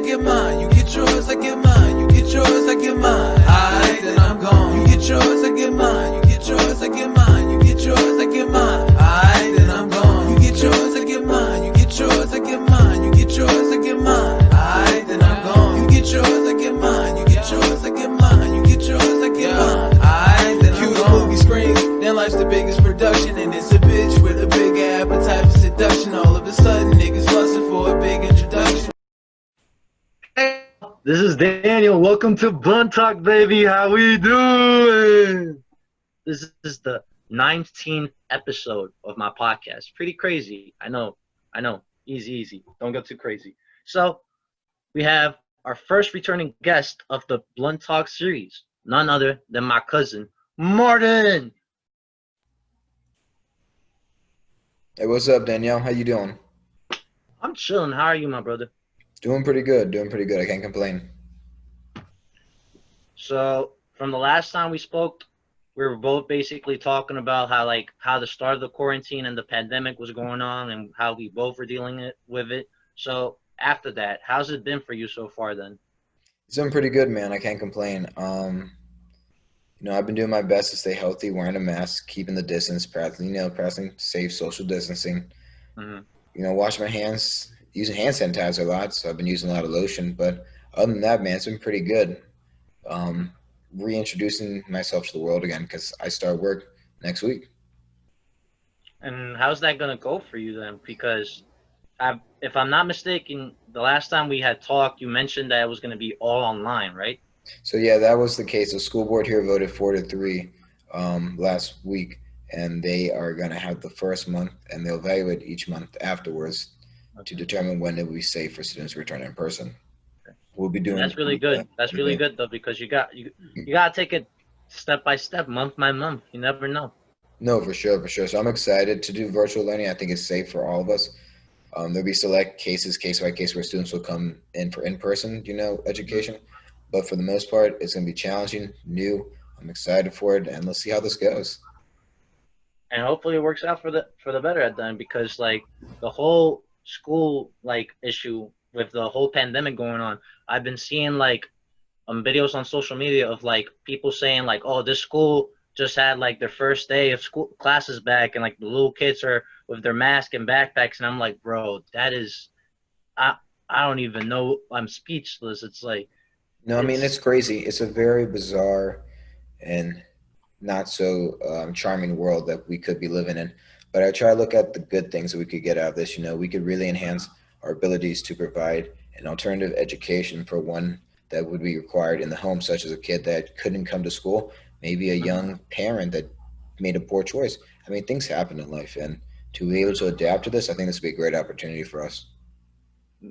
get mine. You get yours, I get mine. You get yours, I get mine. Aight, then I'm gone. You get yours, I get mine. You get yours, I get mine. You get yours, I get mine. Aight, then I'm gone. You get yours, I get mine. You get yours, I get mine. You get yours, I get mine. Aight, then I'm gone. You get yours, I get mine. You get yours, I get mine. You get yours, I get mine. Aight, then I'm gone. Movie screens, then life's the biggest production, and it's a bitch with a big appetite for seduction. All of a sudden, niggas fussing for a big introduction. Hey, this is Daniel. Welcome to Blunt Talk, baby. How we doing? This is the 19th episode of my podcast. Pretty crazy. I know. Easy. Don't go too crazy. So, we have our first returning guest of the Blunt Talk series. None other than my cousin, Martin. Hey, what's up, Danielle? How you doing? I'm chilling. How are you, my brother? Doing pretty good. I can't complain. So, from the last time we spoke, we were both basically talking about how the start of the quarantine and the pandemic was going on and how we both were dealing with it. So, after that, how's it been for you so far then? It's been pretty good, man. I can't complain. I've been doing my best to stay healthy, wearing a mask, keeping the distance, practicing safe social distancing. Mm-hmm. Washing my hands, using hand sanitizer a lot, so I've been using a lot of lotion. But other than that, man, it's been pretty good. Reintroducing myself to the world again because I start work next week. And how's that going to go for you then? Because if I'm not mistaken, the last time we had talked, you mentioned that it was going to be all online, right? So, yeah, that was the case. The school board here voted 4-3 last week, and they are going to have the first month, and they'll evaluate each month afterwards to determine when it will be safe for students to return in person. We'll be doing. That's really good. That's really good though, because you got to take it step by step, month by month. You never know. No, for sure. So I'm excited to do virtual learning. I think it's safe for all of us. There'll be select cases, case by case, where students will come in for in-person, education. But for the most part, it's going to be challenging, new. I'm excited for it, and let's see how this goes. And hopefully it works out for the better at the end, because the whole school issue with the whole pandemic going on, I've been seeing videos on social media of people saying oh, this school just had their first day of school classes back, and the little kids are with their mask and backpacks, and I'm like, bro, that is, I don't even know. I'm speechless. It's no, I mean, it's crazy. It's a very bizarre and not so charming world that we could be living in. But I try to look at the good things that we could get out of this. We could really enhance our abilities to provide an alternative education for one that would be required in the home, such as a kid that couldn't come to school, maybe a young parent that made a poor choice. I mean, things happen in life, and to be able to adapt to this, I think this would be a great opportunity for us.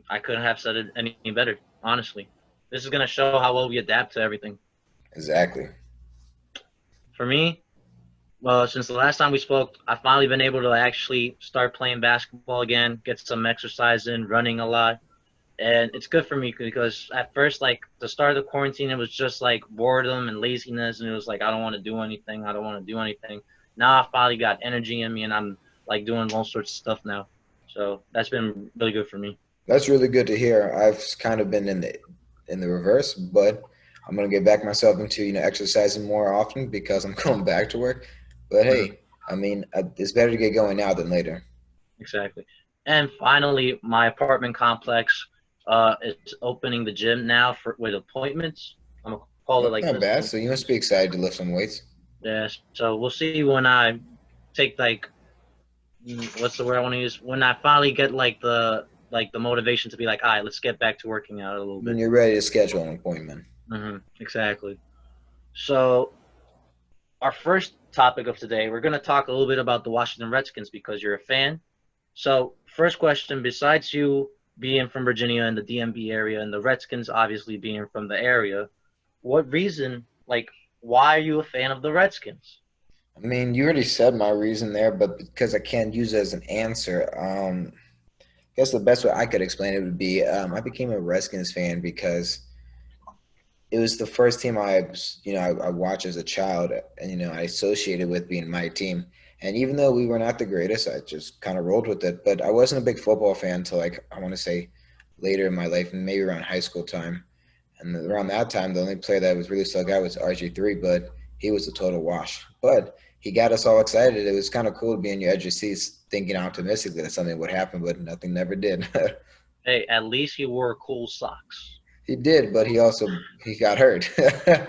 I couldn't have said it any better, honestly. This is going to show how well we adapt to everything. Exactly. For me, well, since the last time we spoke, I've finally been able to actually start playing basketball again, get some exercise in, running a lot. And it's good for me because at first, the start of the quarantine, it was just boredom and laziness. And it was I don't want to do anything. Now I finally got energy in me, and I'm doing all sorts of stuff now. So that's been really good for me. That's really good to hear. I've kind of been in the reverse, but I'm going to get back myself into, exercising more often because I'm going back to work. But hey, I mean, it's better to get going now than later. Exactly. And finally, my apartment complex is opening the gym now with appointments. I'm going to call it Not bad. So you must be excited to lift some weights. Yeah. So we'll see when I take what's the word I want to use? When I finally get the motivation to be all right, let's get back to working out a little bit. When you're ready to schedule an appointment. Exactly. So our first topic of today, we're going to talk a little bit about the Washington Redskins because you're a fan. So first question, besides you being from Virginia and the DMV area and the Redskins obviously being from the area, what reason, why are you a fan of the Redskins? I mean, you already said my reason there, but because I can't use it as an answer, I guess the best way I could explain it would be I became a Redskins fan because it was the first team I watched as a child, and I associated with being my team. And even though we were not the greatest, I just kind of rolled with it. But I wasn't a big football fan until I want to say later in my life, and maybe around high school time. And around that time, the only player that was really stuck out was RG3, but he was a total wash. But he got us all excited. It was kind of cool to be in your edge of seats thinking optimistically that something would happen, but nothing never did. Hey, at least he wore cool socks. He did, but he got hurt.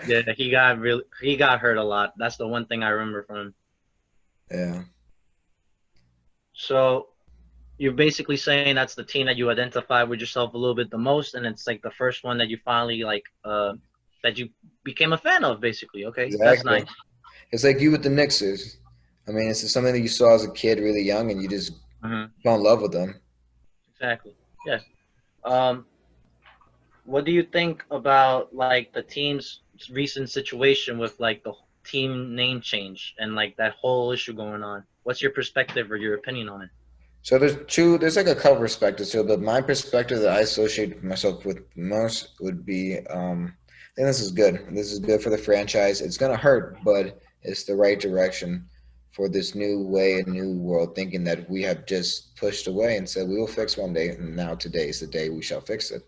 Yeah, he got hurt a lot. That's the one thing I remember from him. Yeah. So you're basically saying that's the team that you identify with yourself a little bit the most, and it's like the first one that you finally like that you became a fan of, basically. Okay, that's Exactly. nice. It's like you with the Knicks. I mean, it's just something that you saw as a kid really young and you just Hmm. fell in love with them. Exactly. Yes. Um, what do you think about like the team's recent situation with like the team name change and like that whole issue going on? What's your perspective or your opinion on it? So there's like a couple perspectives to it, but my perspective that I associate myself with most would be, I think this is good. This is good for the franchise. It's gonna hurt, but it's the right direction for this new way, a new world thinking that we have just pushed away and said we will fix one day, and now today is the day we shall fix it.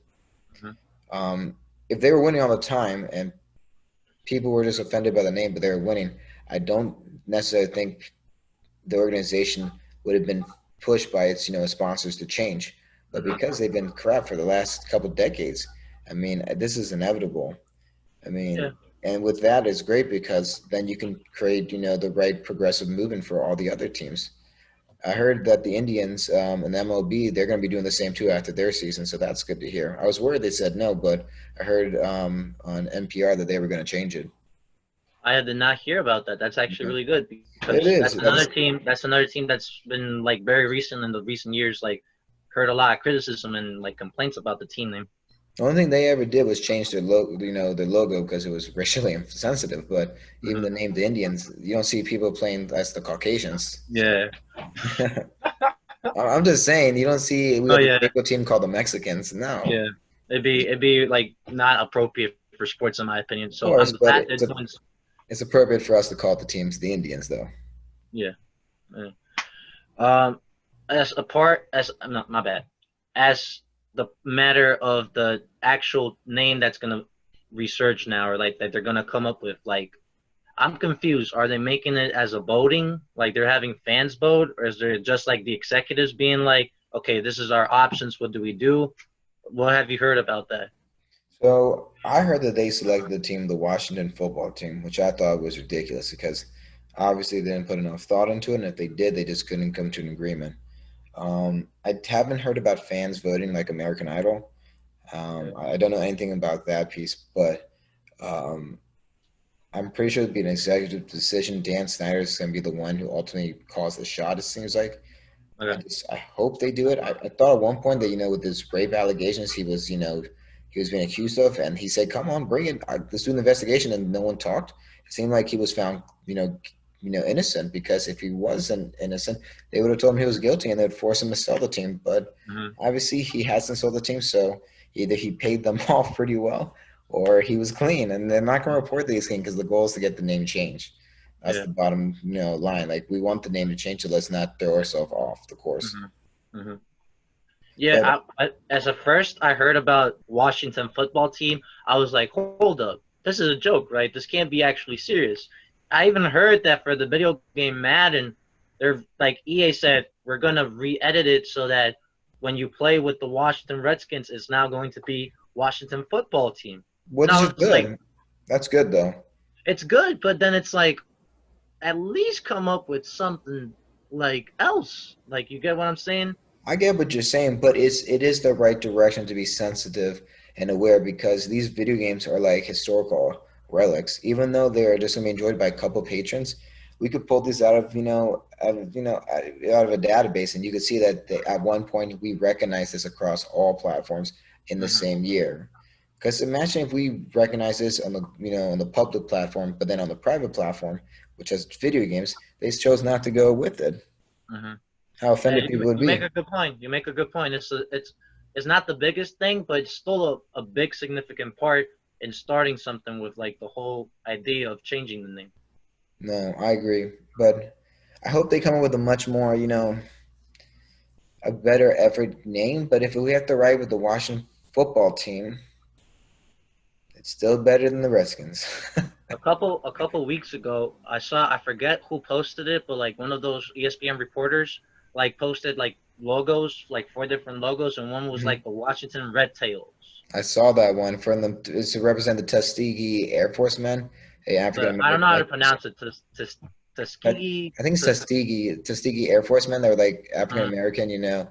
Hmm. If they were winning all the time and people were just offended by the name, but they were winning, I don't necessarily think the organization would have been pushed by its sponsors to change. But Hmm. because they've been corrupt for the last couple of decades, I mean, this is inevitable. I Yeah. mean, and with that, it's great because then you can create the right progressive movement for all the other teams. I heard that the Indians and MLB, they're going to be doing the same too after their season, so that's good to hear. I was worried they said no, but I heard on NPR that they were going to change it. I did not hear about that. That's actually Okay. really good It because is. that's another team. That's another team that's been like very recent in the recent years, like heard a lot of criticism and like complaints about the team name. The only thing they ever did was change their logo, their logo because it was racially insensitive. But even Hmm. the name, the Indians, you don't see people playing as the Caucasians. So Yeah. I'm just saying, you don't see. We Oh have a yeah. baseball team called the Mexicans. No, Yeah. It'd be like not appropriate for sports in my opinion. of So I'm course, but glad they're doing. it's appropriate for us to call the teams the Indians, though. Yeah. Yeah. Um, as a part as no, my bad. As the matter of the actual name that's gonna research now, or like that they're gonna come up with, like I'm confused. Are they making it as a voting, like they're having fans vote, or is there just like the executives being like, okay, this is our options. What do we do? What have you heard about that? So I heard that they selected the team, the Washington football team, which I thought was ridiculous because obviously they didn't put enough thought into it, and if they did, they just couldn't come to an agreement. I haven't heard about fans voting like American Idol. Yeah. I don't know anything about that piece, but um, I'm pretty sure it'd be an executive decision. Dan Snyder is going to be the one who ultimately calls the shot, it seems like. Okay. I hope they do it. I thought at one point that with his rape allegations he was being accused of, and he said, "Come on, bring it. Let's do an investigation." And no one talked. It seemed like he was found innocent because if he wasn't innocent, they would have told him he was guilty and they'd force him to sell the team. But Hmm. obviously, he hasn't sold the team, so either he paid them off pretty well or he was clean. And they're not going to report that he's clean because the goal is to get the name changed. That's Yeah. the bottom, line. Like we want the name to change, so let's not throw ourselves off the course. Hmm. Hmm. Yeah. But As a first, I heard about Washington football team. I was like, hold up, this is a joke, right? This can't be actually serious. I even heard that for the video game Madden, they're like EA said we're gonna re-edit it so that when you play with the Washington Redskins, it's now going to be Washington football team. which Now is it's like good. That's good though. it's good, but then it's like at least come up with something like else. Like you get what I'm saying? I get what you're saying, but it is the right direction to be sensitive and aware because these video games are like historical relics. Even though they're just gonna be enjoyed by a couple patrons, we could pull these out of out of a database, and you could see that at one point we recognize this across all platforms in the Hmm. same year. Because imagine if we recognize this on the on the public platform, but then on the private platform, which has video games, they chose not to go with it. Hmm. How Yeah, offended people would you make be. a good point. You make a good point. It's not the biggest thing, but it's still a big significant part in starting something with like the whole idea of changing the name. No, I agree. But I hope they come up with a much more, a better effort name. But if we have to write with the Washington football team, it's still better than the Redskins. A couple weeks ago, I forget who posted it, but like one of those ESPN reporters like posted like logos, like 4 different logos, and one was Mhm. like the Washington Red Tails. I saw that one from them. It's to represent the Tuskegee Air Force men, a African I don't know American. how to Like pronounce it. I, Tuskegee. I think it's Tuskegee Air Force men. They're like African Uh, American, uh,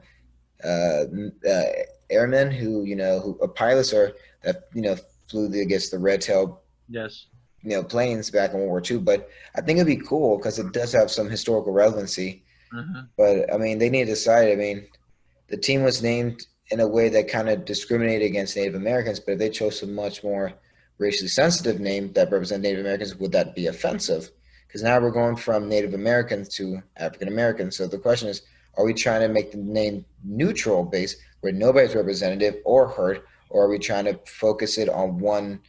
uh, airmen who who are pilots or that flew against the red tail yes. planes back in World War II. But I think it'd be cool because it does have some historical relevancy. Hmm. But I mean, they need to decide. I mean, the team was named in a way that kind of discriminated against Native Americans, but if they chose a much more racially sensitive name that represents Native Americans, would that be offensive? Because now we're going from Native Americans to African Americans. So the question is, are we trying to make the name neutral based where nobody's representative or hurt, or are we trying to focus it on one,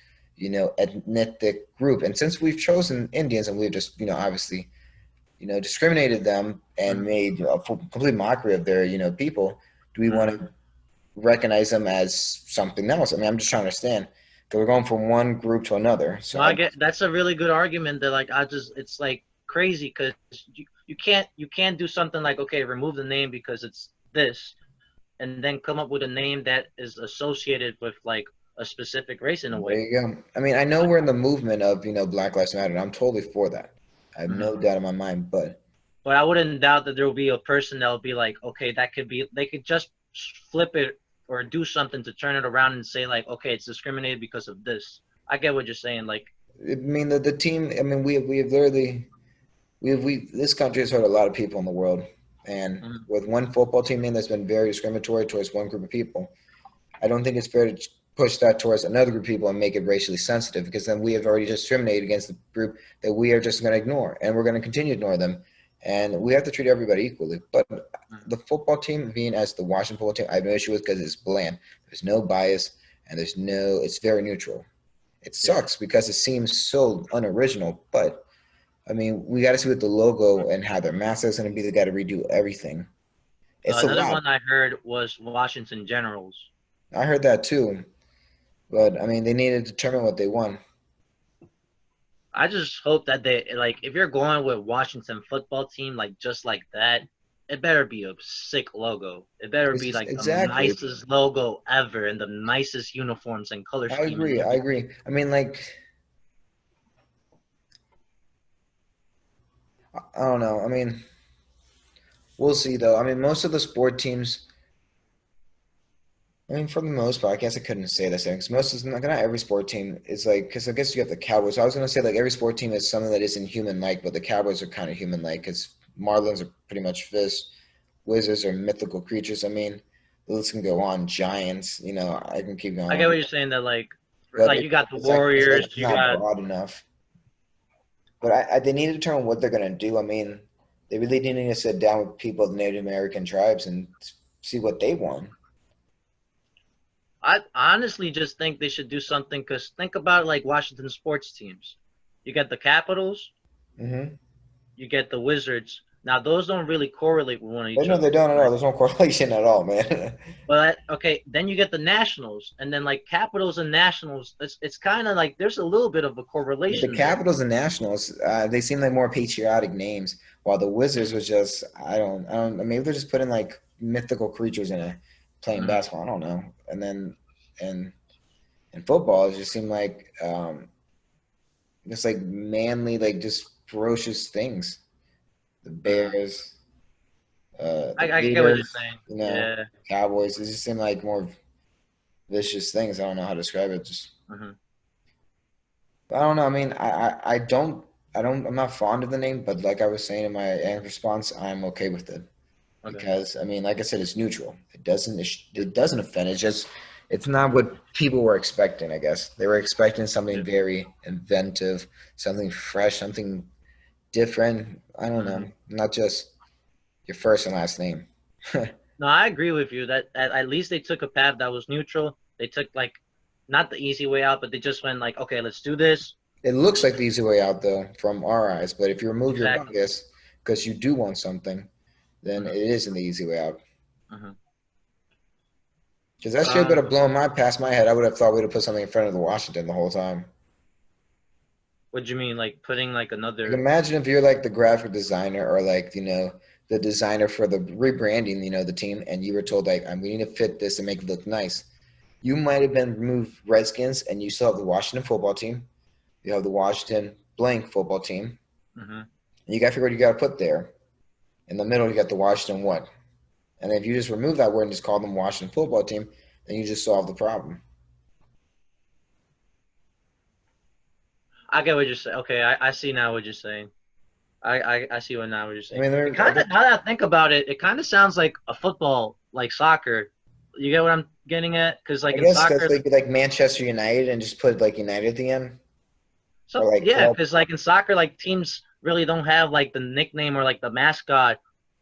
ethnic group? And since we've chosen Indians and we've just, obviously, discriminated them and Hmm. made a complete mockery of their, people, do we want Hmm. to recognize them as something else? I mean, I'm just trying to understand because we're going from one group to another. So No, I get that's a really good argument. That like it's like crazy because you can't do something like, okay, remove the name because it's this, and then come up with a name that is associated with like a specific race in a there way. you go. I mean, I know we're in the movement of Black Lives Matter, and I'm totally for that. I have Hmm. no doubt in my mind, but But I wouldn't doubt that there will be a person that will be like, okay, that could be, they could just flip it or do something to turn it around and say like, okay, it's discriminated because of this. I get what you're saying. Like, I mean the team. I mean, we have literally we this country has hurt a lot of people in the world, and mhm, with one football team name that's been very discriminatory towards one group of people, I don't think it's fair to push that towards another group of people and make it racially sensitive because then we have already discriminated against the group that we are just going to ignore and we're going to continue to ignore them. And we have to treat everybody equally. But mhm. the football team, being as the Washington football team, I have no issue with because it's bland. There's no bias and it's very neutral. It Yeah. sucks because it seems so unoriginal, but I mean, we got to see what the logo and how their mascot's going to be. They got to redo everything. It's a Another lot. one I heard was Washington Generals. I heard that too. But I mean, they need to determine what they want. I just hope that they like, if you're going with Washington football team, like just like that, it better be a sick logo. It better be like the Exactly. nicest logo ever and the nicest uniforms and color I scheme and agree. I everything. agree. I mean, like, I don't know. I mean, we'll see though. I mean, most of the sport teams. I mean, for the most part, I guess I couldn't say the same because most of not every sport team is like because I guess you have the Cowboys. So I was gonna say like every sport team is something that isn't human-like, but the Cowboys are kind of human-like because Marlins are pretty much fish, Wizards are mythical creatures. I mean, the list can go on. Giants, I can keep going I get on, what you're saying that but like you got the it's like Warriors, it's you not got broad enough. But they need to determine what they're going to do. I mean, they really need to sit down with people of the Native American tribes and see what they want. I honestly just think they should do something because think about like Washington sports teams. You get the Capitals, Mm-hmm. you get the Wizards. Now those don't really correlate with one But each no, they other, don't at all. right? There's no correlation at all, man. But okay, then you get the Nationals, and then like Capitals and Nationals. It's kind of like there's a little bit of a But the correlation there. Capitals and Nationals, they seem like more patriotic names, while the Wizards was just, I don't, maybe they're just putting like mythical creatures in a playing Mm-hmm. basketball. I don't know. And then, and in football, it just seemed like, just like manly, like just ferocious things. The Mm-hmm. Bears, the I get what you're Raiders, saying. Yeah. Cowboys. It just seemed like more vicious things. I don't know how to describe it. Just Mm-hmm. I don't know. I mean, I'm not fond of the name, but like I was saying in my response, I'm okay with it Okay. because I mean, like I said, it's neutral. It doesn't offend. It's not what people were expecting. I guess they were expecting something Yeah. very inventive, something fresh, something different. I don't know. Mm-hmm. Not just your first and last name. No, I agree with you that at least they took a path that was neutral. They took like not the easy way out, but they just went like, okay, let's do this. It looks like the easy way out, though, from our eyes. But if you remove your Exactly. bias because you do want something, then it Mm-hmm. isn't the easy way out. Mhm. Because that shit would have blown my past my head. I would have thought we'd have put something in front of the Washington the whole time. What do you mean, like putting like Like another? imagine if you're like the graphic designer or like, the designer for the rebranding, the team, and you were told like, we need to fit this and make it look nice. You might have been removed Redskins and you still have the Washington football team. You have the Washington blank football team. Mhm. And you got to figure what you got to put there. In the middle, you got the Washington what? And if you just remove that word and just call them Washington football team, then you just solve the problem. I get what you're saying. Okay, I see now what you're saying. I see what now what you're I saying. mean, It kind of, now that I think about it, it kind of sounds like a football, like soccer. You get what I'm getting at? Because I like in guess that's soccer, like Manchester United and just put like United at the end, or so like yeah, club. because like in soccer, like teams really don't have like the nickname or like the mascot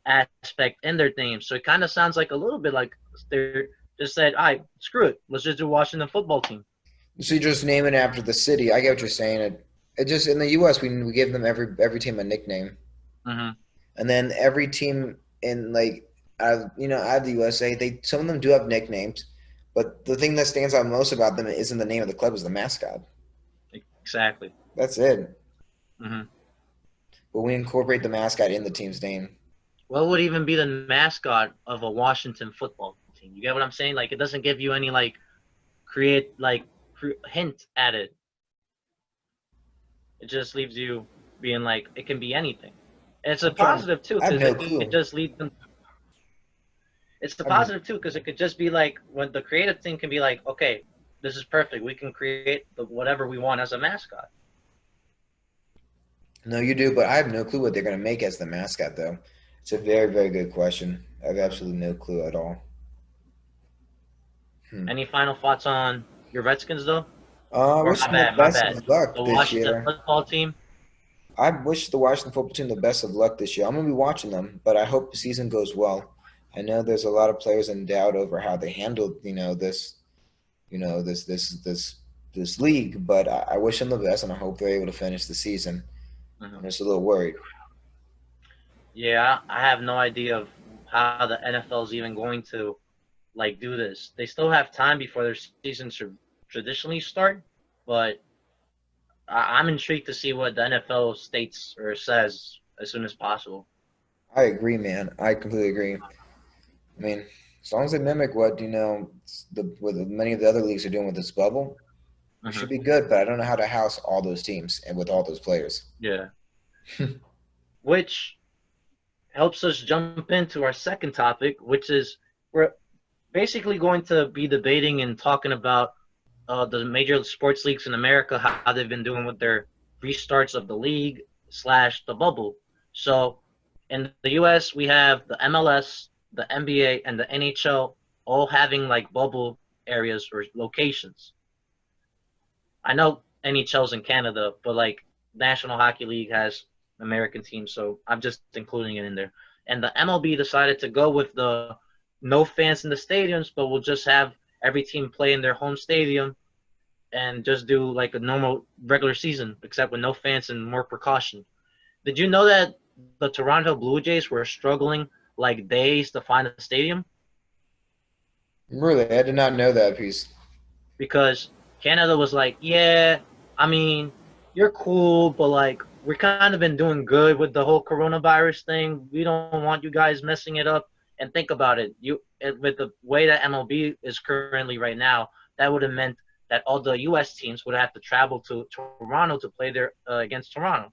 aspect in their name. So it kind of sounds like a little bit like they're just said, "All right, screw it, let's just do Washington football team." So you just name it after the city. I get what you're saying. It just in the U.S. we give them every team a nickname, Mm-hmm. and then every team in like out of the USA, they some of them do have nicknames, but the thing that stands out most about them isn't the name of the club, is the mascot. Exactly. That's it. Mm-hmm. But we incorporate the mascot in the team's name. What would even be the mascot of a Washington football team? You get what I'm saying? Like it doesn't give you any like create like hint at it. It just leaves you being like it can be anything. And it's a I'm trying. positive too I have because no it could clue. just lead them. It's a I'm, positive too because it could just be like when the creative thing can be like, okay, this is perfect. We can create the whatever we want as a mascot. no, you do, but I have no clue what they're gonna make as the mascot, though. It's a very, very good question. I have Mhm. absolutely no clue at all. Any final thoughts on your Redskins though? I Or wish my them the bad, my best bad. of luck The this Washington year. football team. I wish the Washington football team the best of luck this year. I'm gonna be watching them, but I hope the season goes well. I know there's a lot of players in doubt over how they handled, this league, but I wish them the best, and I hope they're able to finish the season. I'm Mhm. just a little worried. Yeah, I have no idea of how the NFL is even going to like do this. They still have time before their season should traditionally start, but I'm intrigued to see what the NFL states or says as soon as possible. I agree, man. I completely agree. I mean, as long as they mimic what what many of the other leagues are doing with this bubble, we Hmm. should be good. But I don't know how to house all those teams and with all those players. Yeah, which helps us jump into our second topic, which is we're basically going to be debating and talking about the major sports leagues in America, how they've been doing with their restarts of the league slash the bubble. So in the U.S., we have the MLS, the NBA, and the NHL all having like bubble areas or locations. I know NHL's in Canada, but like National Hockey League has American teams, so I'm just including it in there. And the MLB decided to go with the no fans in the stadiums, but we'll just have every team play in their home stadium and just do like a normal regular season, except with no fans and more precaution. Did you know that the Toronto Blue Jays were struggling like days to find a stadium Really, I did not know that piece. because Canada was like, yeah, I mean, you're cool, but like we're kind of been doing good with the whole coronavirus thing. We don't want you guys messing it up. And think about it, with the way that MLB is currently right now, that would have meant that all the U.S. teams would have to travel to Toronto to play their against Toronto.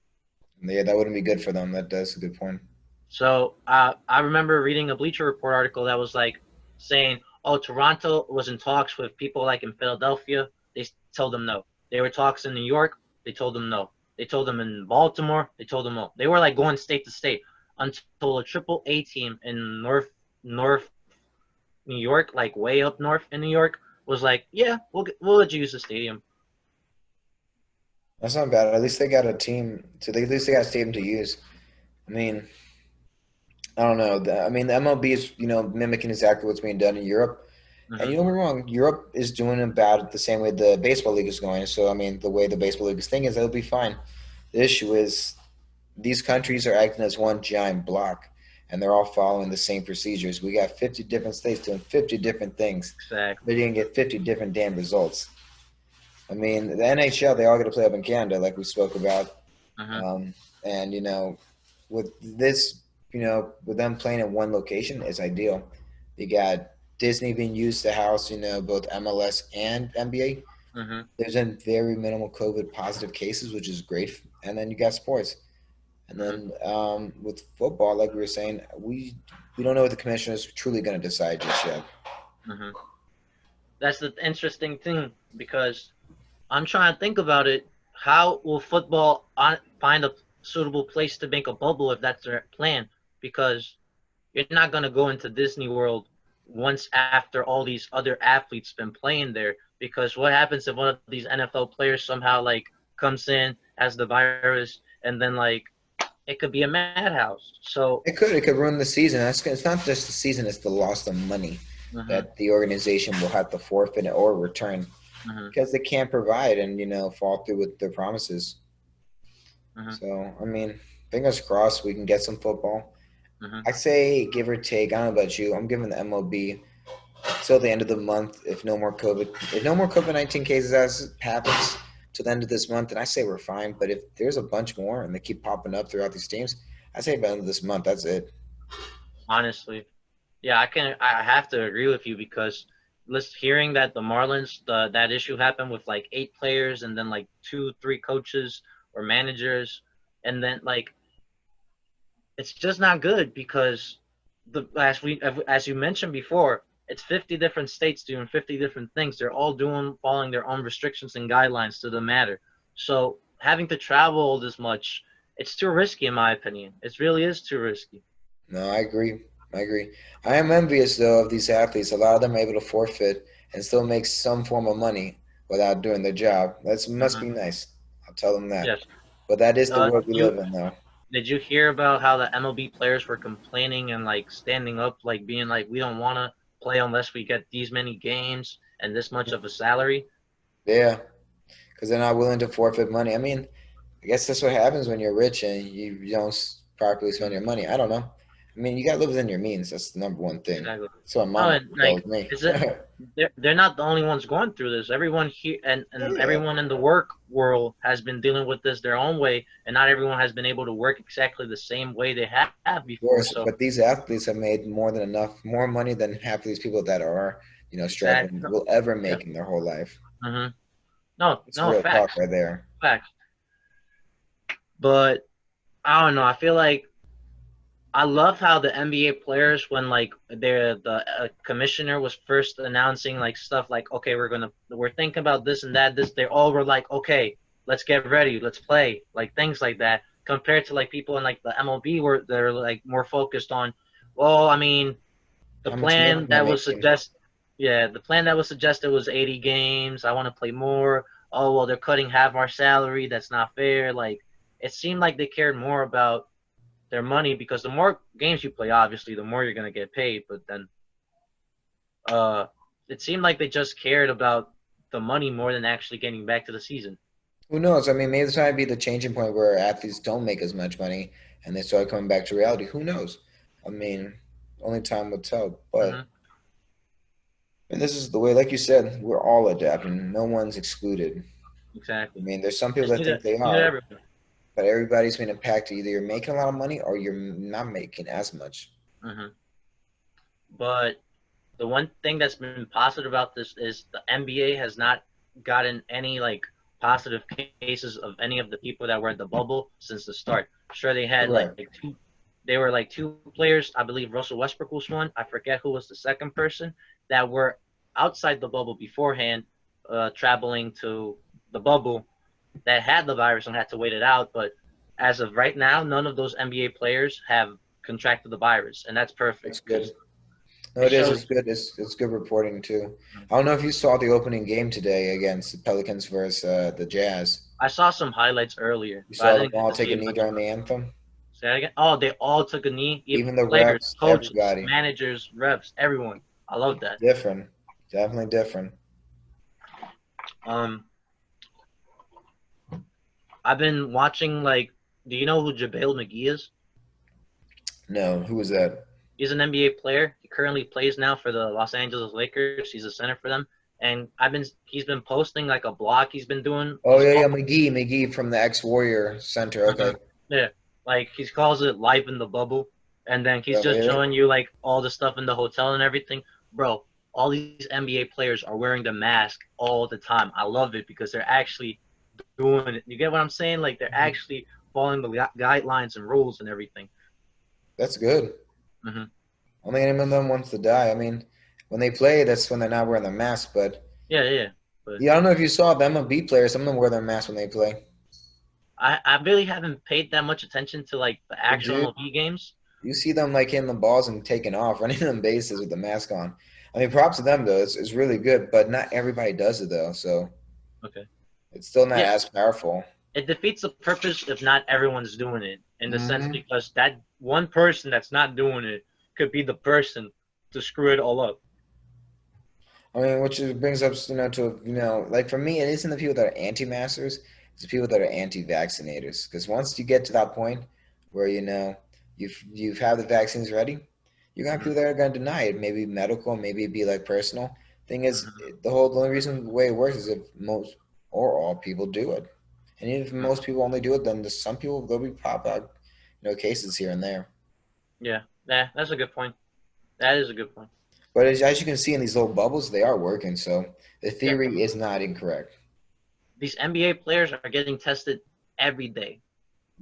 Yeah, that wouldn't be good for them. That's a good point. So I remember reading a Bleacher Report article that was like saying, "Oh, Toronto was in talks with people like in Philadelphia. They told them no. They were talks in New York. They told them no. They told them in Baltimore. They told them no. They were like going state to state until a Triple A team in North New York, like way up north in New York, was like, yeah, we'll let you use the stadium. That's not bad. At least they got a team. At least they got a stadium to use. I mean, I don't know. I mean, the MLB is mimicking exactly what's being done in Europe. And Hmm. you don't get me wrong, Europe is doing about the same way the baseball league is going. So I mean, the way the baseball league is thinking is it'll be fine. The issue is these countries are acting as one giant block, and they're all following the same procedures. We got 50 different states doing 50 different things. Exactly. But you can get 50 different damn results. I mean, the NHL, they all get to play up in Canada, like we spoke about. Uh-huh. And, with this, with them playing in one location is ideal. You got Disney being used to house, both MLS and NBA. Uh-huh. There's been very minimal COVID positive cases, which is great. And then you got sports. And Uh-huh. then with football, like we were saying, we don't know what the commissioner is truly going to decide just yet. Uh-huh. That's the interesting thing because I'm trying to think about it. How will football find a suitable place to make a bubble if that's their plan? Because you're not going to go into Disney World once after all these other athletes been playing there. Because what happens if one of these NFL players somehow like comes in, has the virus, and then like it could be a madhouse. So, It could ruin the season. It's not just the season; it's the loss of money uh-huh, that the organization will have to forfeit or return uh-huh, because they can't provide and fall through with their promises. uh-huh, So I mean, fingers crossed we can get some football. uh-huh. I say give or take. I don't know about you. I'm giving the MLB till the end of the month. If no more COVID-19 cases as happens to the end of this month, then I say we're fine. But if there's a bunch more and they keep popping up throughout these teams, I say by the end of this month, that's it. Honestly, yeah, I have to agree with you because hearing that the Marlins that issue happened with like 8 players and then like 2, 3 coaches or managers, and then like it's just not good because as you mentioned before, it's 50 different states doing 50 different things. They're all following their own restrictions and guidelines to the matter. So having to travel this much, it's too risky in my opinion. It really is too risky. No, I agree. I agree. I am envious though of these athletes. A lot of them are able to forfeit and still make some form of money without doing their job. That must Uh-huh. be nice. I'll tell them that. Yes. But that is the Uh, world we you live in, though. Did you hear about how the MLB players were complaining and like standing up, like being like, we don't want to play unless we get these many games and this much of a salary? Yeah, because they're not willing to forfeit money. I mean, I guess that's what happens when you're rich and you don't properly spend your money. I don't know. I mean, you got to live within your means. That's the number one thing. Exactly. That's what No, mom and like, told me. is it? They're not the only ones going through this. Everyone here and Yeah, everyone in the work world has been dealing with this their own way, and not everyone has been able to work exactly the same way they have of before. course. So But these athletes have made more than enough, more money than half of these people that are, exactly. struggling will ever Yeah. make in their whole life. hmm No, It's no real talk facts, right there. facts. But I don't know. I feel like I love how the NBA players, when like the commissioner was first announcing like stuff like, okay, we're thinking about this and that. They all were like, okay, let's get ready, let's play, like things like that. Compared to like people in like the MLB where they're like more focused on, well, I mean, the How much money plan am I that was making? the plan that was suggested was 80 games. I want to play more. Oh well, they're cutting half our salary. That's not fair. Like it seemed like they cared more about their money because the more games you play, obviously, the more you're gonna get paid. But then, uh, it seemed like they just cared about the money more than actually getting back to the season. Who knows? I mean, maybe this might be the changing point where athletes don't make as much money and they start coming back to reality. Who knows? I mean, only time will tell. Mm-hmm. But and this is the way, like you said, we're all adapting. No one's excluded. I Exactly. mean, there's some people Just that think they need are, everyone. but everybody's been impacted. Either you're making a lot of money or you're not making as much. Mm-hmm. But the one thing that's been positive about this is the NBA has not gotten any like positive cases of any of the people that were at the bubble since the start. Sure, they had Right. like two. They were like 2 players. I believe Russell Westbrook was one. I forget who was the second person that were outside the bubble beforehand, traveling to the bubble that had the virus and had to wait it out. But as of right now, none of those NBA players have contracted the virus, and that's perfect That's because good. No, it it is. shows. It's good. It's good reporting too. I don't know if you saw the opening game today against the Pelicans versus the Jazz. I saw some highlights earlier, You but I saw them didn't get all to take see a it knee much. during the anthem. Say that again. Oh, they all took a knee. Even the Players, refs, coaches, everybody. managers, refs, everyone. I love that. Different. Definitely different. Um, I've been watching like. Do you know who JaVale McGee is? No, who was that? He's an NBA player. He currently plays now for the Los Angeles Lakers. He's a center for them. And he's been posting like a blog he's been doing. Oh yeah, yeah, McGee from the ex-Warrior Center. Okay. Yeah, like he calls it life in the bubble, and then he's Oh, just really? showing you like all the stuff in the hotel and everything. Bro, all these NBA players are wearing the mask all the time. I love it because they're actually doing it. You get what I'm saying? Like they're actually following the guidelines and rules and everything. That's good. Hmm. Only any of them wants to die. I mean, when they play, that's when they're not wearing their mask. But Yeah, yeah. But yeah, I don't know if you saw the MLB players. Some of them wear their mask when they play. I really haven't paid that much attention to like the actual Dude, MLB games. you see them like hitting the balls and taking off, running on bases with the mask on. I mean, props to them though. It's really good, but not everybody does it though. So Okay. it's still not Yeah, as powerful. it defeats the purpose if not everyone's doing it in the sense Hmm. because that one person that's not doing it could be the person to screw it all up. I mean, which brings up, to, like for me, it isn't the people that are anti-maskers, it's the people that are anti-vaccinators. Because once you get to that point where, you've had the vaccines ready, you're gonna have Mhm, people that are gonna deny it. Maybe medical, maybe it be like personal. Thing is, mhm, the only reason the way it works is if most or all people do it. And if mhm. most people only do it, then some people there'll be pop out, cases here and there. Yeah, that's a good point. That is a good point. But as you can see in these little bubbles, they are working. So the Yeah, theory is not incorrect. these NBA players are getting tested every day.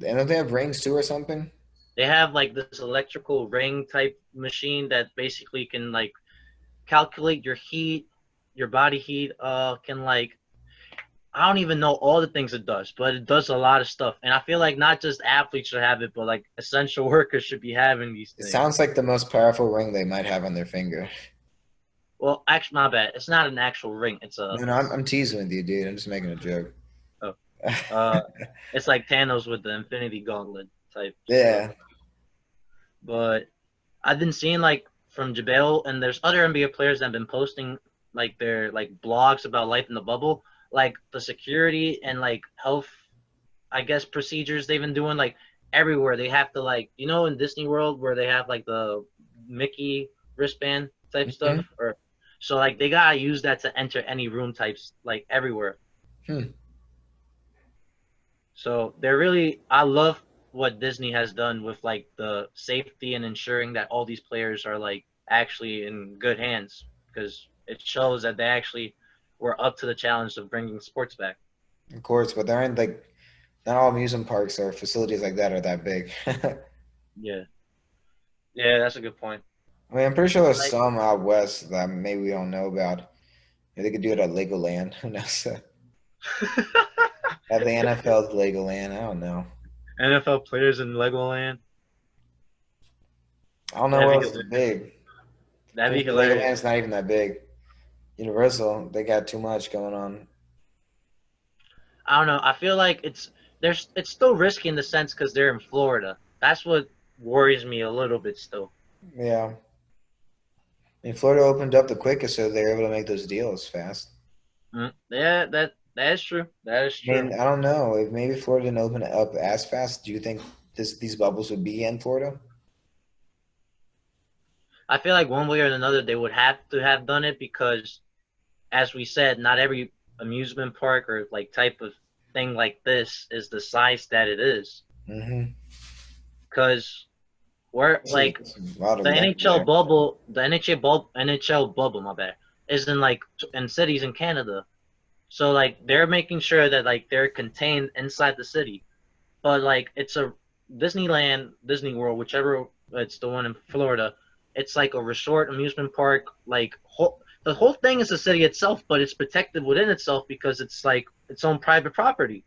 And don't they have rings too or something? They have like this electrical ring type machine that basically can like calculate your heat, your body heat. Can like I don't even know all the things it does, but it does a lot of stuff. And I feel like not just athletes should have it, but like essential workers should be having these It things. sounds like the most powerful ring they might have on their finger. Well, actually, my bad. It's not an actual ring. It's a, No, no, I'm teasing with you, dude. I'm just making a joke. oh, uh, it's like Thanos with the Infinity Gauntlet type stuff. Yeah. But I've been seeing like from Jabel, and there's other NBA players that have been posting like their like blogs about life in the bubble, like the security and like health, I guess procedures they've been doing like everywhere. They have to like in Disney World where they have like the Mickey wristband type stuff, Hmm. or so like they gotta use that to enter any room types like everywhere. Hmm. So they're really I love what Disney has done with like the safety and ensuring that all these players are like actually in good hands because it shows that they actually were up to the challenge of bringing sports back. Of course, but there aren't like not all amusement parks or facilities like that are that big. I Yeah, yeah, that's a good point. mean, I'm pretty sure there's Like some out west that maybe we don't know about. Maybe they could do it at Legoland. Who knows? At the NFL's Legoland. I don't know. NFL players in Legoland, I don't know that'd what be else is hilarious. big. That'd be Pretty sure hilarious. Legoland's not even that big. Universal, they got too much going on. I don't know. I feel like it's still risky in the sense because they're in Florida. That's what worries me a little bit still. Yeah. I mean, Florida opened up the quickest, so they were able to make those deals fast. Yeah, that is true. That is I true. mean, I don't know if maybe Florida didn't open it up as fast. Do you think these bubbles would be in Florida? I feel like one way or another they would have to have done it because, as we said, not every amusement park or like type of thing like this is the size that it is. Mm-hmm. Because we're like It's a lot of the land NHL there. bubble, the NHL bubble, my bad, is in like in cities in Canada. So like they're making sure that like they're contained inside the city. But like it's a Disneyland, Disney World, whichever it's the one in Florida. It's like a resort amusement park. Like the whole thing is a city itself, but it's protected within itself because it's like its own private property.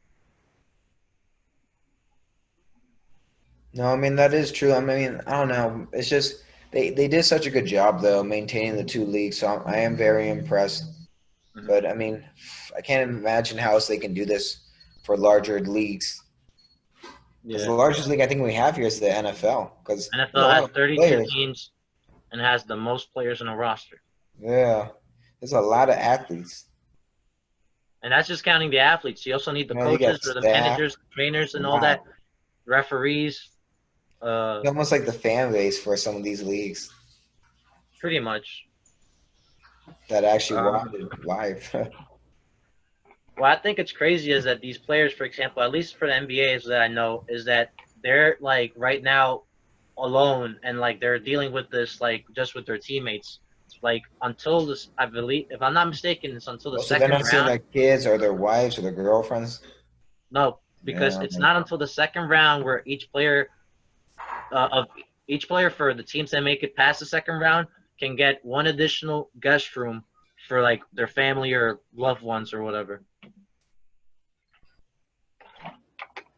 No, I mean that is true. I mean, I don't know. It's just they did such a good job though maintaining the two leagues. So I am very impressed. Mhm. But I mean, I can't imagine how else they can do this for larger leagues. Because the Yeah, largest league I think we have here is the NFL. Because there's a NFL lot has of 32 players. teams and has the most players in a roster, Yeah, there's a lot of athletes. and that's just counting the athletes. You also need the You coaches got or the staff. managers, trainers, and all that, Wow. referees. Uh, It's almost like the fan base for some of these leagues pretty much. that actually watch Um, it live. what I think it's crazy is that these players, for example, at least for the NBA, is that I know is that they're like right now alone and like they're dealing with this like just with their teammates. Like until this, I believe, if I'm not mistaken, it's until the Also, they're second not seeing round. their kids or their wives or their girlfriends. No, because Yeah, it's not until the second round where each player for the teams that make it past the second round can get one additional guest room for like their family or loved ones or whatever.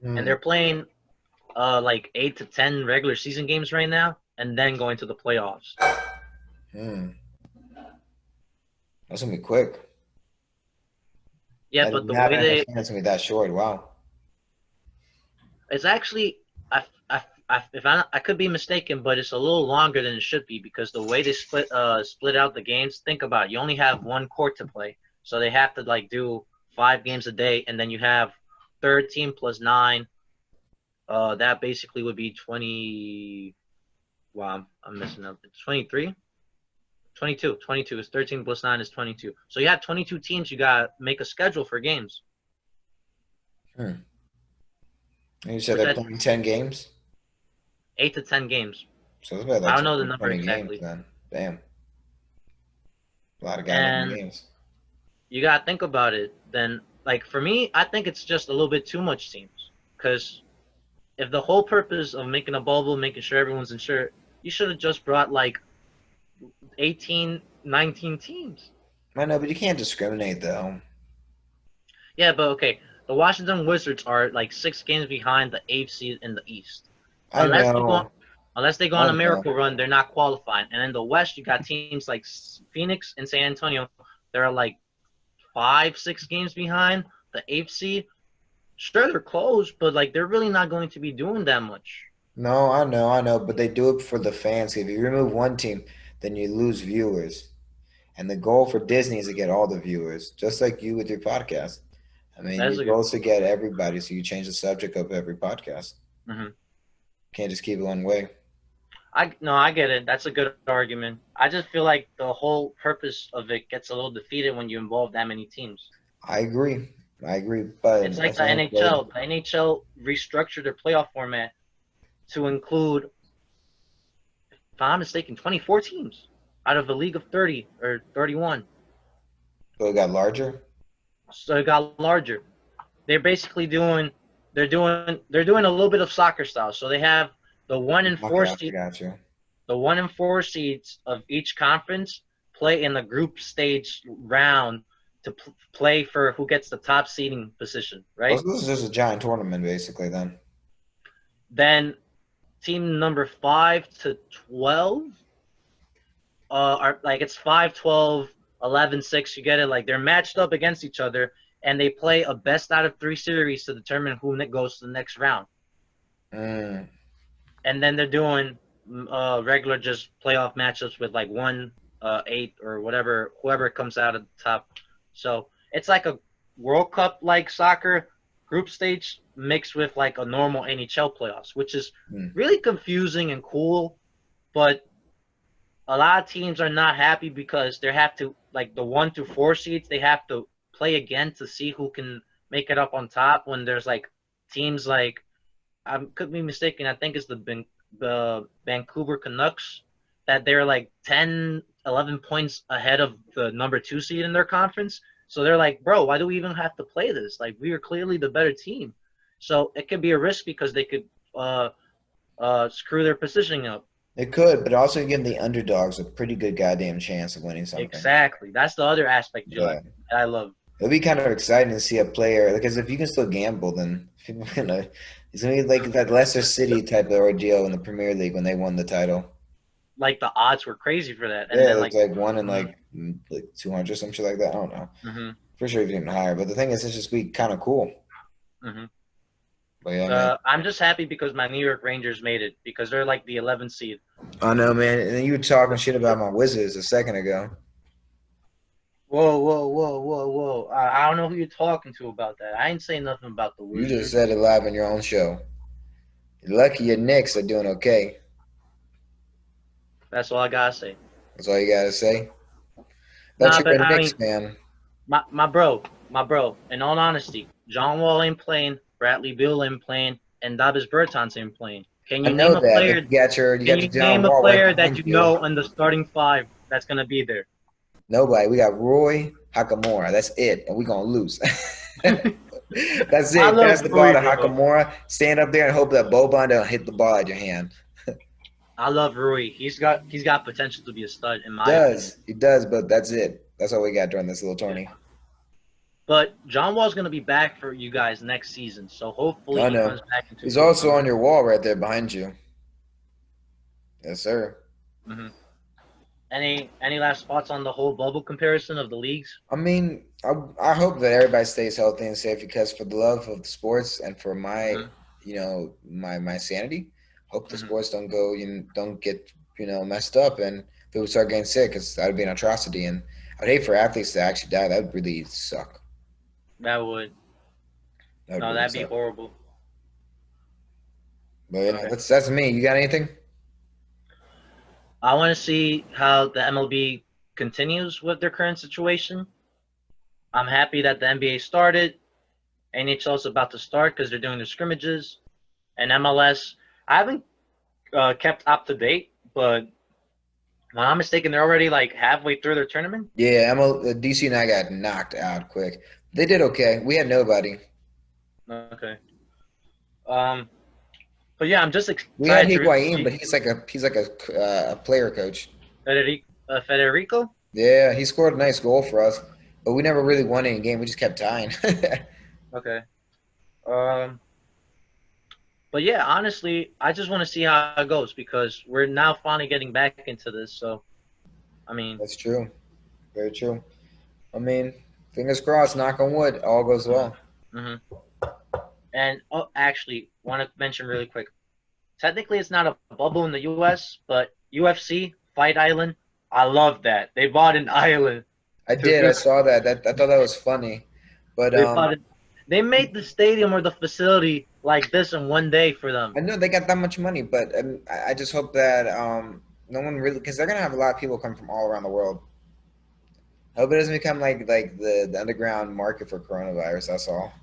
And hmm. they're playing like 8 to 10 regular season games right now, and then going to the playoffs. Hmm. That's gonna be quick. Yeah, I did but the not way they understand it's gonna be that short. Wow. it's actually I could be mistaken, but it's a little longer than it should be because the way they split out the games. Think about it. You only have one court to play, so they have to like do 5 games a day, and then you have 13 plus 9. That basically would be 20. Wow, I'm messing up. It's 23. 22. 22 is 13 plus 9 is 22. So you have 22 teams. You got to make a schedule for games, Hmm. And you said which they're at playing 10 games, 8 to 10 games. so it's about I like don't know the 20, number 20 games exactly. then. Damn, a lot of goddamn And games. you got to think about it. Then, like, for me, I think it's just a little bit too much teams. Because if the whole purpose of making a bubble, making sure everyone's insured, you should have just brought like 18, 19 teams. I know, but you can't discriminate though. Yeah, but okay. The Washington Wizards are like 6 games behind the eighth seed in the East. I Unless they go know, unless they go I on a know. miracle run, they're not qualifying. And in the West, you got teams like Phoenix and San Antonio. They're like 5, 6 games behind the eighth seed. Sure, they're close, but like they're really not going to be doing that much. No, I know, but they do it for the fans. If you remove one team, then you lose viewers. And the goal for Disney is to get all the viewers, just like you with your podcast. I mean, That's your a good goal is to point. get everybody, so you change the subject of every podcast. Hmm. Can't just keep it one way. I get it. That's a good argument. I just feel like the whole purpose of it gets a little defeated when you involve that many teams. I agree. I agree. But It's like at the the end of the day, NHL. The NHL restructured their playoff format to include, if I'm not mistaken, 24 teams out of a league of 30 or 31. so it got larger. So it got larger. They're basically doing a little bit of soccer style. So they have the one and Okay, four I seed got you. the 1 and 4 seeds of each conference play in the group stage round to play for who gets the top seeding position, Oh, right? so this is just a giant tournament, basically. Then. Then team number 5 to 12 are like it's 5, 12, 11, 6. You get it? Like they're matched up against each other and they play a best out of 3 series to determine who goes to the next round. Mm. And then they're doing regular just playoff matchups with like 1, 8 or whatever, whoever comes out at the top. So it's like a World Cup like soccer group stage mixed with like a normal NHL playoffs, which is Mm. really confusing and cool. But a lot of teams are not happy because they have to like the 1 through 4 seeds. They have to play again to see who can make it up on top. When there's like teams like I could be mistaken. I think it's the Vancouver Canucks that they're like 10, 11 points ahead of the number 2 seed in their conference. So they're like, bro, why do we even have to play this? Like we are clearly the better team. So it could be a risk because they could screw their positioning up. It could, but also give the underdogs a pretty good goddamn chance of winning something. Exactly. That's the other aspect you Yeah. like. I love. It'll be kind of exciting to see a player because if you can still gamble, then people gonna it's gonna be like that Leicester City type of ordeal in the Premier League when they won the title. Like the odds were crazy for that, and Yeah, then it's like, like one in mm-hmm, like 200 some shit like that. I don't know. mm-hmm, For sure, even higher. But the thing is, it's just be kind of cool. mm-hmm. But yeah, man. I'm just happy because my New York Rangers made it because they're like the 11th seed. I know, man. And then you were talking shit about my Wizards a second ago. Whoa, whoa, whoa, whoa, whoa! I don't know who you're talking to about that. I ain't saying nothing about the You just Wizards. said it live on your own show. You're lucky your Knicks are doing okay. That's all I gotta say. That's all you gotta say. Thought Nah, you were but a I Knicks mean, fan. my bro. In all honesty, John Wall ain't playing, Bradley Beal ain't playing, and Davis Bertans ain't playing. Can I you know name a that, but player? you Can got you your John name a Wall right player that behind you you. know in the starting five that's gonna be there? Nobody. We got Roy Hakamura. That's it, and we're gonna lose. That's I it. love Pass the ball Rui, to bro. Hakamura. Stand up there and hope that Boban don't hit the ball out your hand. I love Rui. He's got potential to be a stud in my opinion. He does, but that's it. That's all we got during this little Yeah. tourney. But John Wall's gonna be back for you guys next season, so hopefully I he know. comes back into He's full also form. on your wall right there behind you. Yes, sir. Hmm. Any last thoughts on the whole bubble comparison of the leagues? I mean, I hope that everybody stays healthy and safe because for the love of sports and for my, Hmm. my sanity, hope the Hmm. sports don't get, messed up and people start getting sick because that would be an atrocity. And I'd hate for athletes to actually die. That would really suck. That would That would no, really that'd be suck. horrible. But yeah, Okay. that's me. You got anything? I want to see how the MLB continues with their current situation. I'm happy that the NBA started. NHL is about to start because they're doing the scrimmages, and MLS. I haven't kept up to date, but if I'm not mistaken, they're already like halfway through their tournament. Yeah, DC and I got knocked out quick. They did okay. We had nobody. Okay. Um, but yeah, I'm just We had excited to really Higuain, see but he's like a player coach. Federico. Yeah, he scored a nice goal for us, but we never really won any game. We just kept tying. Okay. Um, but yeah, honestly, I just want to see how it goes because we're now finally getting back into this. So, I mean, That's true. Very true. I mean, fingers crossed, knock on wood, all goes mhm, well. mhm. And oh, actually, want to mention really quick. Technically, it's not a bubble in the U.S., but UFC Fight Island. I love that they bought an island I to did. do. I saw that. I thought that was funny, but They bought it. They made the stadium or the facility like this in one day for them. I know they got that much money, but I just hope that no one really because they're gonna have a lot of people come from all around the world. I hope it doesn't become like the underground market for coronavirus. That's all.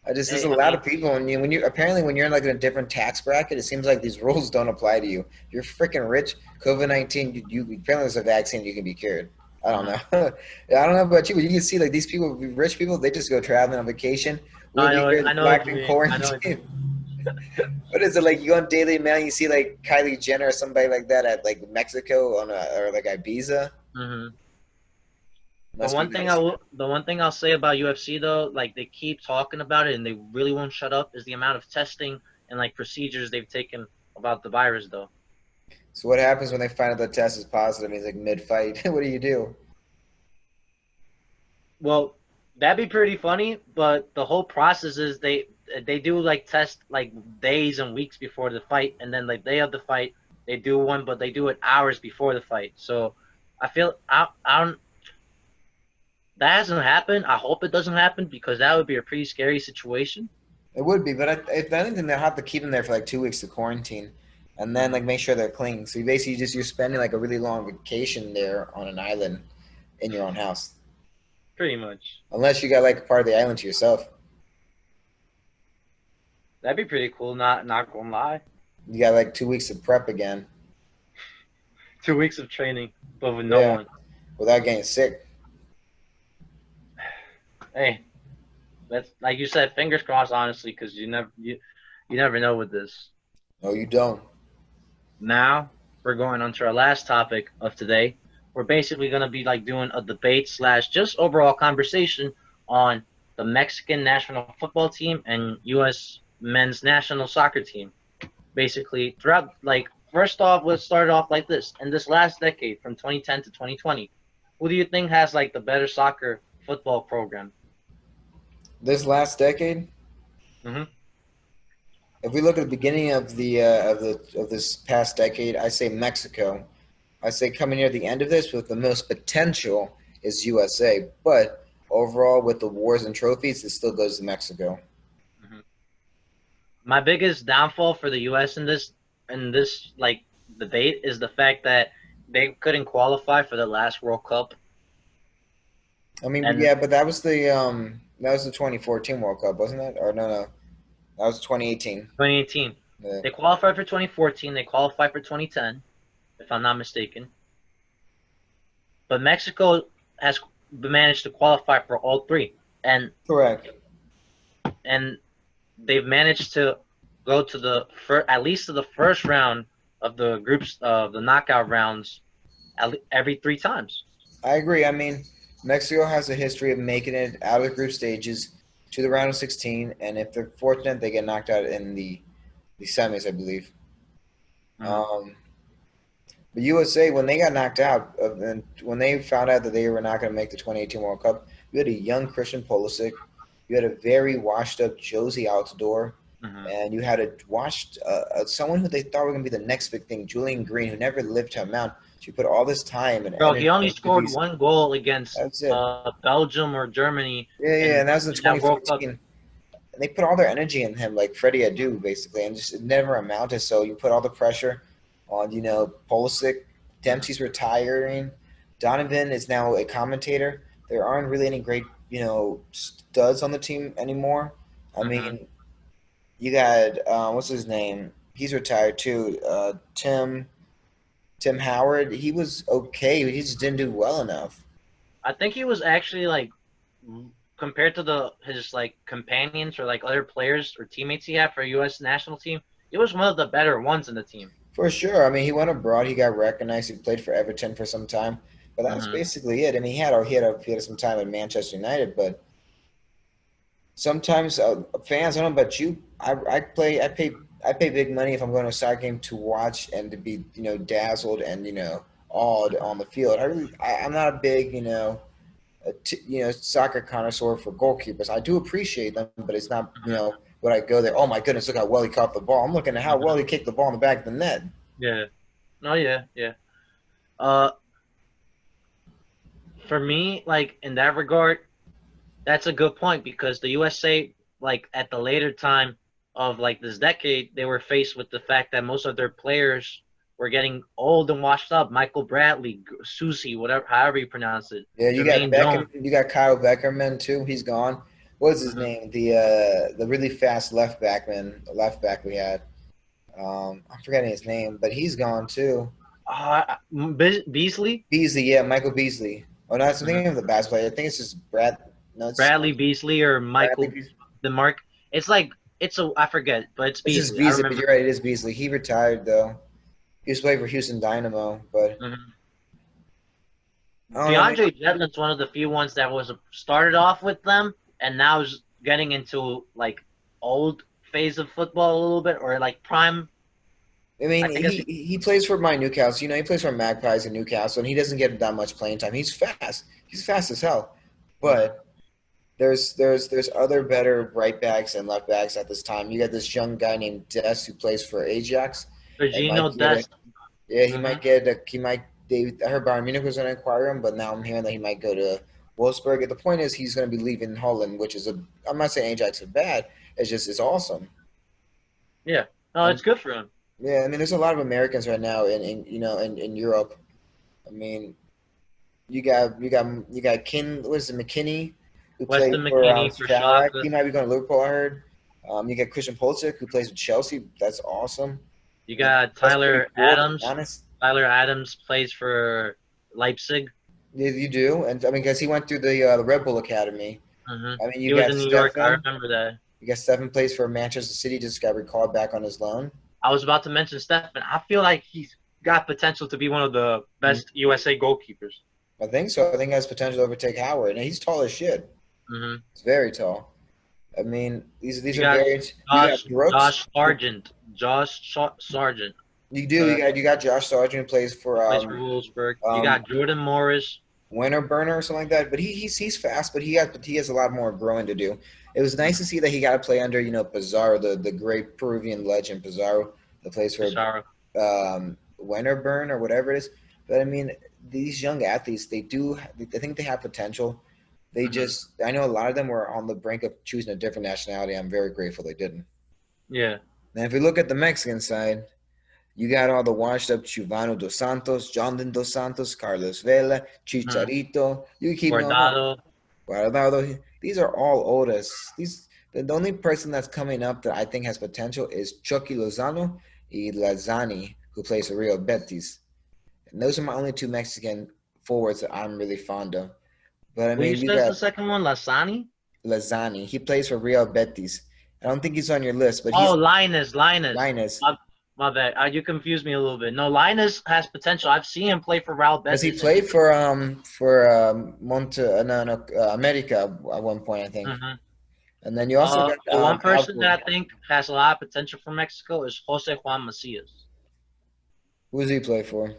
There's a Hey, I lot mean, of people, and when you're in like in a different tax bracket, it seems like these rules don't apply to you. If you're freaking rich, COVID-19, you apparently there's a vaccine, you can be cured. I don't know. mhm. I don't know about you, but you can see like these people, rich people, they just go traveling on vacation. We're over here I know what locked you in mean. I know what you quarantine. mean. What is it like? You go on Daily Mail, you see like Kylie Jenner or somebody like that at like Mexico or like Ibiza. Hmm. Must be nice. The one thing I'll say about UFC though, like they keep talking about it and they really won't shut up, is the amount of testing and like procedures they've taken about the virus though. So what happens when they find out the test is positive? He's like mid-fight. What do you do? Well, that'd be pretty funny, but the whole process is they do like test like days and weeks before the fight, and then like day of the fight they do one, but they do it hours before the fight. So I don't that hasn't happened. I hope it doesn't happen because that would be a pretty scary situation. It would be, but if anything, they'll have to keep them there for like 2 weeks to quarantine, and then Hmm. like make sure they're clean. So you basically you're spending like a really long vacation there on an island in your own house, Pretty much. unless you got like part of the island to yourself. That'd be pretty cool. Not gonna lie. You got like 2 weeks of prep again. 2 weeks of training, but with no Yeah, one. without getting sick. Hey, that's like you said. Fingers crossed, honestly, because you never know with this. No, you don't. Now we're going on to our last topic of today. We're basically gonna be like doing a debate slash just overall conversation on the Mexican national football team and U.S. men's national soccer team. Basically, throughout like first off, let's start off like this. In this last decade, from 2010 to 2020, who do you think has like the better soccer football program? This last decade, Hmm. if we look at the beginning of this past decade, I say Mexico. I say coming near the end of this with the most potential is USA, but overall with the wars and trophies, it still goes to Mexico. Hmm. My biggest downfall for the U.S. in this like debate is the fact that they couldn't qualify for the last World Cup, I mean, but and yeah, but that was the 2014 World Cup, wasn't it? Or no, that was 2018. 2018. Yeah. They qualified for 2014. They qualified for 2010, if I'm not mistaken. But Mexico has managed to qualify for all three, and Correct. and they've managed to go to at least to the first round of the groups of the knockout rounds every 3 times. I agree. I mean, Mexico has a history of making it out of the group stages to the round of 16, and if they're fortunate, they get knocked out in the semis, I believe. Mm-hmm. Um, but USA, when they got knocked out, and when they found out that they were not going to make the 2018 World Cup, you had a young Christian Pulisic, you had a very washed-up Josie Altidore, Mm-hmm. and you had a washed someone who they thought were going to be the next big thing, Julian Green, who never lived to amount. She put all this time and Bro, he energy only into scored these. one goal against That's it. Belgium or Germany Yeah, yeah, in, and that was in in that World Cup. 2014. And they put all their energy in him, like Freddie Adu, basically, and just it never amounted. So you put all the pressure on, Pulisic. Mm-hmm. Dempsey's retiring. Donovan is now a commentator. There aren't really any great, studs on the team anymore. I Mm-hmm. mean, you got what's his name? He's retired too. Tim Howard. He was okay, but he just didn't do well enough. I think he was actually like compared to the his like companions or like other players or teammates he had for U.S. national team. He was one of the better ones in the team. For sure. I mean, he went abroad. He got recognized. He played for Everton for some time, but that's Mm-hmm. basically it. I mean, he had some time at Manchester United, but sometimes fans. I don't know about you. I pay big money if I'm going to a soccer game to watch and to be dazzled and awed on the field. I'm not a big soccer connoisseur for goalkeepers. I do appreciate them, but it's not Mm-hmm. what I go there. Oh my goodness, look how well he caught the ball. I'm looking at how well Mm-hmm. he kicked the ball in the back of the net. Yeah. Oh yeah, yeah. Uh, for me, like in that regard, that's a good point because the USA, like at the later time of like this decade, they were faced with the fact that most of their players were getting old and washed up. Michael Bradley, Susie, whatever, however you pronounce it, Yeah, you got Jermaine Jones. Beckham. You got Kyle Beckerman too. He's gone. What's his Mm-hmm. name? The really fast left back we had. I'm forgetting his name, but he's gone too. Beasley, Beasley, yeah, Michael Beasley. Oh, no, that's the mm-hmm. name of the bass player. I think it's just Brad. No, it's Bradley Beasley or Bradley Michael Beasley. DeMarc. It's like I forget, but it's It's just Beasley. I Beasley, but remember. you're right. It is Beasley. He retired though. He was playing for Houston Dynamo, but Mm-hmm. I don't know, man. DeAndre Jetlin's one of the few ones that was started off with them and now is getting into like old phase of football a little bit or like prime. I mean, I guess. he plays for my Newcastle. He plays for Magpies in Newcastle, and he doesn't get that much playing time. He's fast. He's fast as hell. Mm-hmm. But there's other better right backs and left backs at this time. You got this young guy named Des who plays for Ajax and Sergino might get a Dest. yeah he Mm-hmm. might get a he might they I heard Bayern Munich was going to acquire him, but now I'm hearing that he might go to Wolfsburg. The point is he's going to be leaving Holland, which is I'm not saying Ajax is bad. It's awesome. Yeah. No, And it's good for him. yeah, I mean there's a lot of Americans right now in Europe. I mean you got what is it, McKinney, who played Weston for McKinney for Shakhtar. Schalke. He might be going to Liverpool. I heard. You got Christian Pulisic, who plays with Chelsea. That's awesome. You I mean, got that's pretty Tyler cool, to be Adams. honest. Tyler Adams plays for Leipzig. Yeah, you do, and I mean, because he went through the Red Bull Academy. Mm-hmm. I mean, He you was got in New York. I Stefan. remember that. You got Stefan plays for Manchester City. Just got recalled back on his loan. I was about to mention Stefan. I feel like he's got potential to be one of the Mhm. best USA goalkeepers. I think so. I think he has potential to overtake Howard, and he's tall as shit. Mm-hmm. He's very tall. I mean, these You are got very. You got Brooks. Josh Sargent. You do. Uh, You got Josh Sargent who plays he for plays for Wolfsburg. You um got Jordan Morris. Winter Burner or something like that. But he's fast, but he has a lot more growing to do. It was nice to see that he got to play under Pizarro, the great Peruvian legend Pizarro that plays for Pizarro. Winterburn or whatever it is. But I mean, these young athletes, I think they have potential. Mm-hmm. I know a lot of them were on the brink of choosing a different nationality. I'm very grateful they didn't. Yeah. Now, if we look at the Mexican side, you got all the washed up Chuvano dos Santos, Jonathan dos Santos, Carlos Vela, Mhm. Chicharito. You keep going on. Guardado. Guardado. These are all old as these. The only person that's coming up that I think has potential is Chucky Lozano and Lazani, who plays for Real Betis. And those are my only two Mexican forwards that I'm really fond of. But I Who you mean, you says got the second one? Lasani? Lazani. He plays for Real Betis. I don't think he's on your list, but Oh, he's Linus. Linus. Linus. My bad. You confused me a little bit. No, Linus has potential. I've seen him play for Real Does he Betis, and play for Monte no no America at one point I think. mhm. And then you also got The one person Alfred. that I think has a lot of potential for Mexico is Jose Juan Macias. Who does he play for?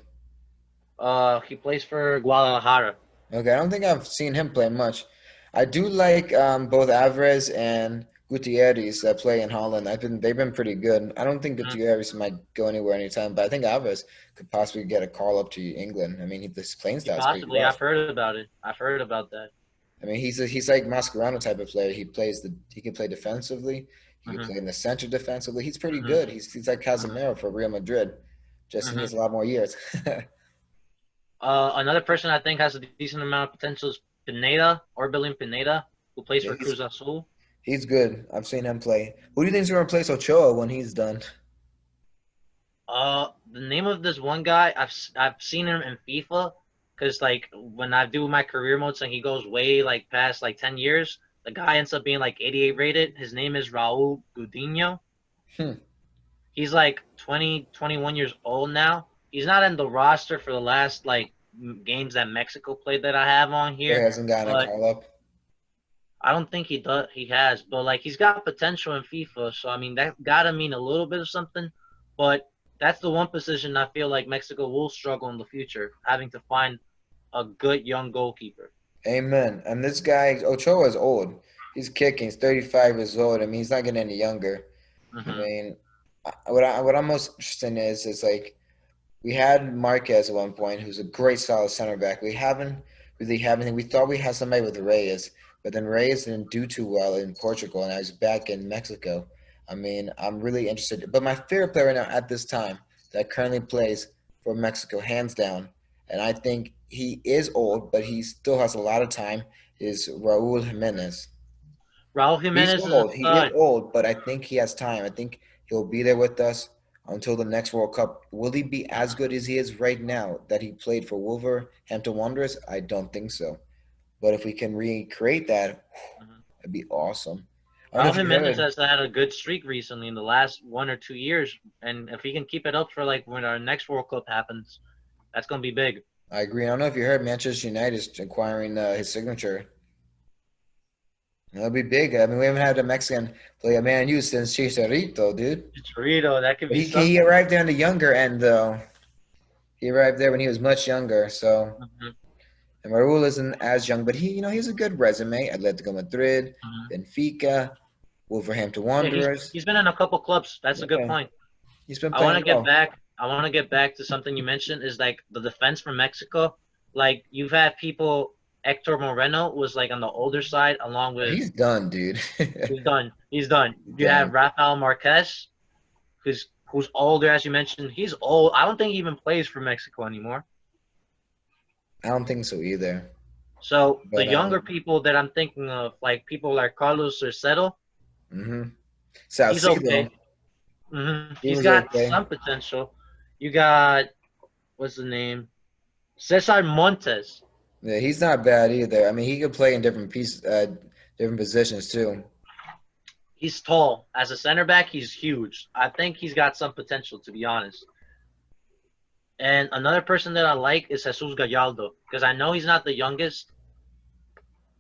He plays for Guadalajara. Okay, I don't think I've seen him play much. I do like both Alvarez and Gutierrez that play in Holland. They've been pretty good. I don't think Mhm. Gutierrez might go anywhere anytime, but I think Alvarez could possibly get a call up to England. I mean, his playing style is pretty Possibly. rough. I've heard about it. I've heard about that. I mean, he's like Mascherano type of player. He can play defensively. He can Hmm. play in the center defensively. He's pretty Hmm. good. He's like Hmm. Casemiro for Real Madrid. Just he Hmm. needs a lot more years. Another person I think has a decent amount of potential is Pineda, Orbelin Pineda, who plays Yeah, for Cruz Azul. he's good. I've seen him play. Who do you think's gonna replace Ochoa when he's done? The name of this one guy, I've seen him in FIFA, because like when I do my career modes and he goes way like past like 10 years, the guy ends up being like 88 rated. His name is Raul Gudinho. Hmm. He's like 20, 21 years old now. He's not in the roster for the last like games that Mexico played that I have on He here, hasn't gotten a but call up. I don't think he does. He has, but like he's got potential in FIFA, so I mean that gotta mean a little bit of something. But that's the one position I feel like Mexico will struggle in the future, having to find a good young goalkeeper. Amen. And this guy Ochoa is old. He's kicking. He's 35 years old. I mean, he's not getting any younger. I Hmm. mean, what I'm most interested in is like we had Marquez at one point, who's a great solid center back. We haven't really had anything. We thought we had somebody with Reyes, but then Reyes didn't do too well in Portugal, and now he's back in Mexico. I mean, I'm really interested. But my favorite player right now at this time that currently plays for Mexico, hands down, and I think he is old, but he still has a lot of time, is Raul Jimenez. Raul He's Jimenez is a old. He is stud. old, but I think he has time. I think he'll be there with us until the next World Cup. Will he be as good as he is right now that he played for Wolverhampton Wanderers? I don't think so. But if we can recreate that, Mhm. it'd be awesome. I don't know Raul if you Jimenez heard. has had a good streak recently in the last 1 or 2 years, and if he can keep it up for like when our next World Cup happens, that's gonna be big. I agree. I don't know if you heard Manchester United is acquiring his signature. It'll be big. I mean, we haven't had a Mexican play a Man U since Chicharito, dude. Chicharito, that could But be he something. arrived there on the younger end, though. He arrived there when he was much younger, so. Mhm. And Raul isn't as young, but he has a good resume. Atletico Madrid, Mhm. Benfica, Wolverhampton Yeah, Wanderers. he's been in a couple clubs. That's a good Yeah, point. he's been I want playing to get well. back. I want to get back to something you mentioned is like the defense from Mexico. Like you've had people. Hector Moreno was like on the older side, along with He's done, dude. he's done. He's done. He's You have done. Rafael Marquez, who's older, as you mentioned. He's old. I don't think he even plays for Mexico anymore. I don't think so either. So the But younger people that I'm thinking of, like people like Carlos Cercedo, hmm he's Salcido, okay. Hmm. he He's was got okay. some potential. You got what's the name? Cesar Montes. Yeah, he's not bad either. I mean, he could play in different positions too. He's tall. As a center back, he's huge. I think he's got some potential, to be honest. And another person that I like is Jesus Gallardo, because I know he's not the youngest,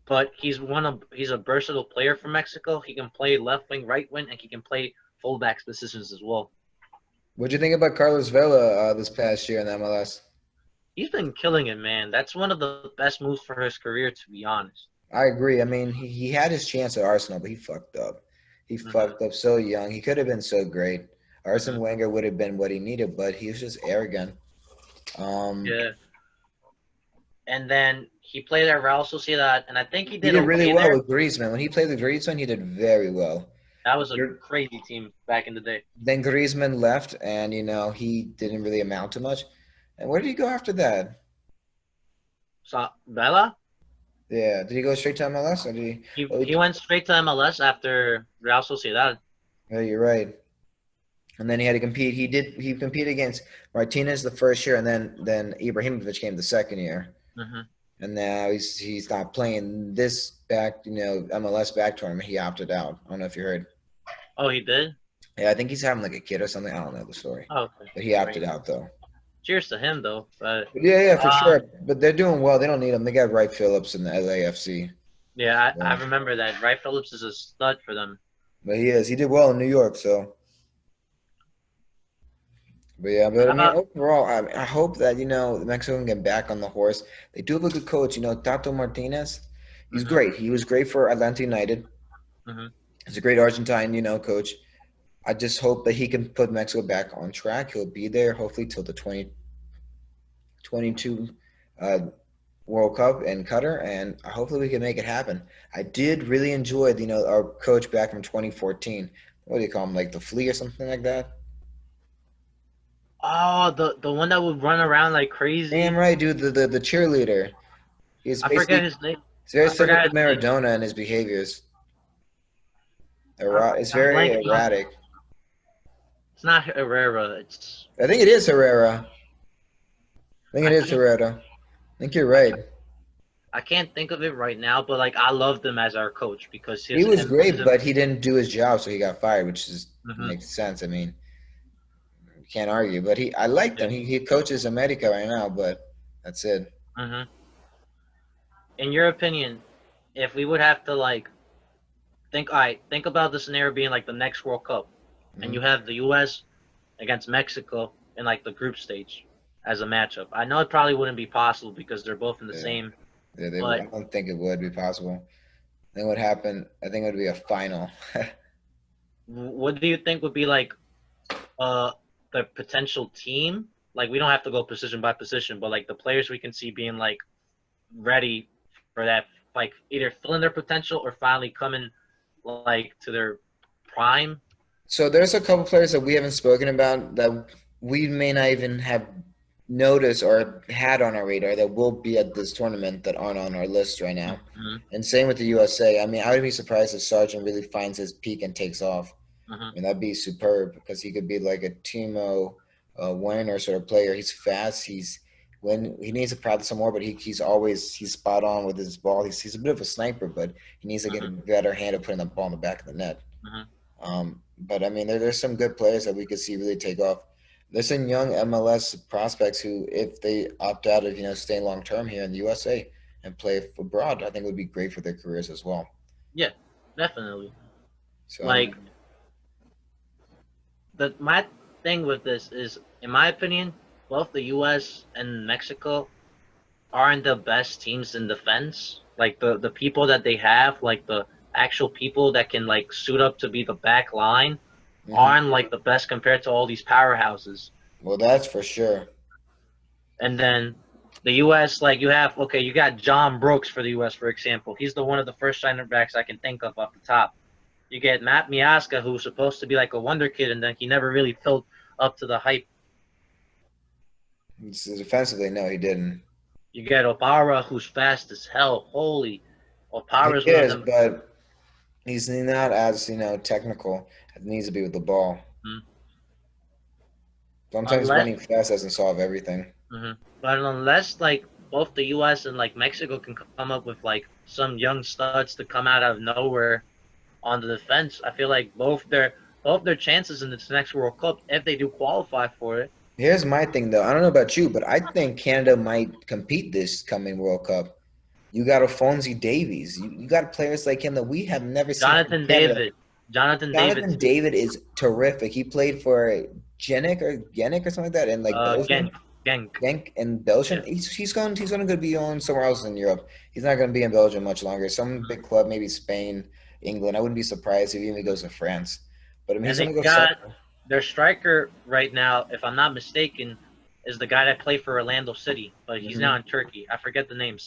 but he's a versatile player for Mexico. He can play left wing, right wing, and he can play fullback positions as well. What'd you think about Carlos Vela this past year in MLS? He's been killing it, man. That's one of the best moves for his career, to be honest. I agree. I mean, he had his chance at Arsenal, but he fucked up. He Hmm. fucked up so young. He could have been so great. Hmm. Arsene Wenger would have been what he needed, but he was just arrogant. Um, Yeah. And then he played at Real Sociedad, and I think he he did did really okay well there. with Griezmann. When he played with Griezmann, he did very well. That was a You're- crazy team back in the day. Then Griezmann left, and he didn't really amount to much. And where did he go after that? So Bella, Yeah, did he go straight to MLS or did he? he Oh, he went straight to MLS after Real Sociedad. yeah, you're right. And then he had to compete. He competed against Martinez the first year, and then Ibrahimovic came the second year. Hmm. And now he's not playing this back, MLS back tournament. He opted out. I don't know if you heard. Oh, he did. Yeah, I think he's having like a kid or something. I don't know the story, Oh, okay. but he opted Great. out though. Cheers to him though. But But yeah, for uh, sure. But they're doing well. They don't need him. They got Wright Phillips in the LAFC. yeah, I Yeah. remember that. Wright Phillips is a stud for them. But he is. He did well in New York. So, but yeah. But I How mean, about overall, I hope that Mexico can get back on the horse. They do have a good coach. Tato Martinez. He's hmm great. He was great for Atlanta United. hmm He's a great Argentine, coach. I just hope that he can put Mexico back on track. He'll be there hopefully till the 2022 World Cup in Qatar, and hopefully we can make it happen. I did really enjoy, our coach back from 2014. What do you call him, like the Flea or something like that? Oh, the one that would run around like Damn crazy. right, dude. The cheerleader. He's I forget basically his name. it's very I similar forgot to his name. Maradona in his behaviors. It's I'm very blanking on. erratic. It's not Herrera. It's I think it is Herrera. I think I it is can't. Herrera. I think you're I right. can't, I can't think of it right now. But like, I loved him as our coach because He was his great, but he didn't do his job, so he got fired, which hmm makes sense. I mean, you can't argue. But I liked yeah. him. He coaches America right now, but that's it. hmm In your opinion, if we would have to like think about the scenario being like the next World Cup, and you Mhm. have the U.S. against Mexico in like the group stage as a matchup. I know it probably wouldn't be possible because they're both in the Yeah, same. yeah. I But don't think it would be possible. I think what happened. I think it would be a final. what do you think would be like uh the potential team? Like we don't have to go position by position, but like the players we can see being like ready for that, like either filling their potential or finally coming like to their prime. So there's a couple players that we haven't spoken about that we may not even have noticed or had on our radar that will be at this tournament that aren't on our list right now. Hmm. And same with the USA. I mean, I would be surprised if Sargent really finds his peak and takes off. Hmm. I mean, that'd be superb because he could be like a Timo Werner sort of player. He's fast. When he needs to practice some more, but he's spot on with his ball. He's a bit of a sniper, but he needs to get a Hmm. better hand at putting the ball in the back of the net. Hmm. But I mean, there's some good players that we could see really take off. There's some young MLS prospects who, if they opt out of staying long term here in the USA and play abroad, I think would be great for their careers as well. Yeah, definitely. So I Like mean, my thing with this is, in my opinion, both the U.S. and Mexico aren't the best teams in defense. Like the people that they have, like the actual people that can like suit up to be the back line, mhm. aren't like the best compared to all these powerhouses. Well, that's for sure. And then the U.S. like you got John Brooks for the U.S. for example. He's the one of the first center backs I can think of off the top. You get Matt Miazga, who's supposed to be like a wonder kid, and then he never really filled up to the hype. Defensively, no, he didn't. You get Opara, who's fast as hell. Holy, He Opara is one of is, them. but he's not as technical. It needs to be with the ball. Mhm. Sometimes Unless, running fast doesn't solve everything. but unless like both the U.S. and like Mexico can come up with like some young studs to come out of nowhere on the defense, I feel like both their chances in this next World Cup, if they do qualify for it. Here's my thing, though. I don't know about you, but I think Canada might compete this coming World Cup. You got Alphonse Davies. You got players like him that we have never seen from Jonathan Canada. David, Jonathan David Jonathan too. David is terrific. He played for Genik or something like that in like Belgium. Genk, Genk. Genk in Belgium. Yeah. He's going to be on somewhere else in Europe. He's not going to be in Belgium much longer. Some Mhm. big club, maybe Spain, England. I wouldn't be surprised if he even goes to France. But I mean, And he's they going to go got somewhere. their striker right now, if I'm not mistaken, is the guy that played for Orlando City, but he's now Hmm. in Turkey. I forget the name.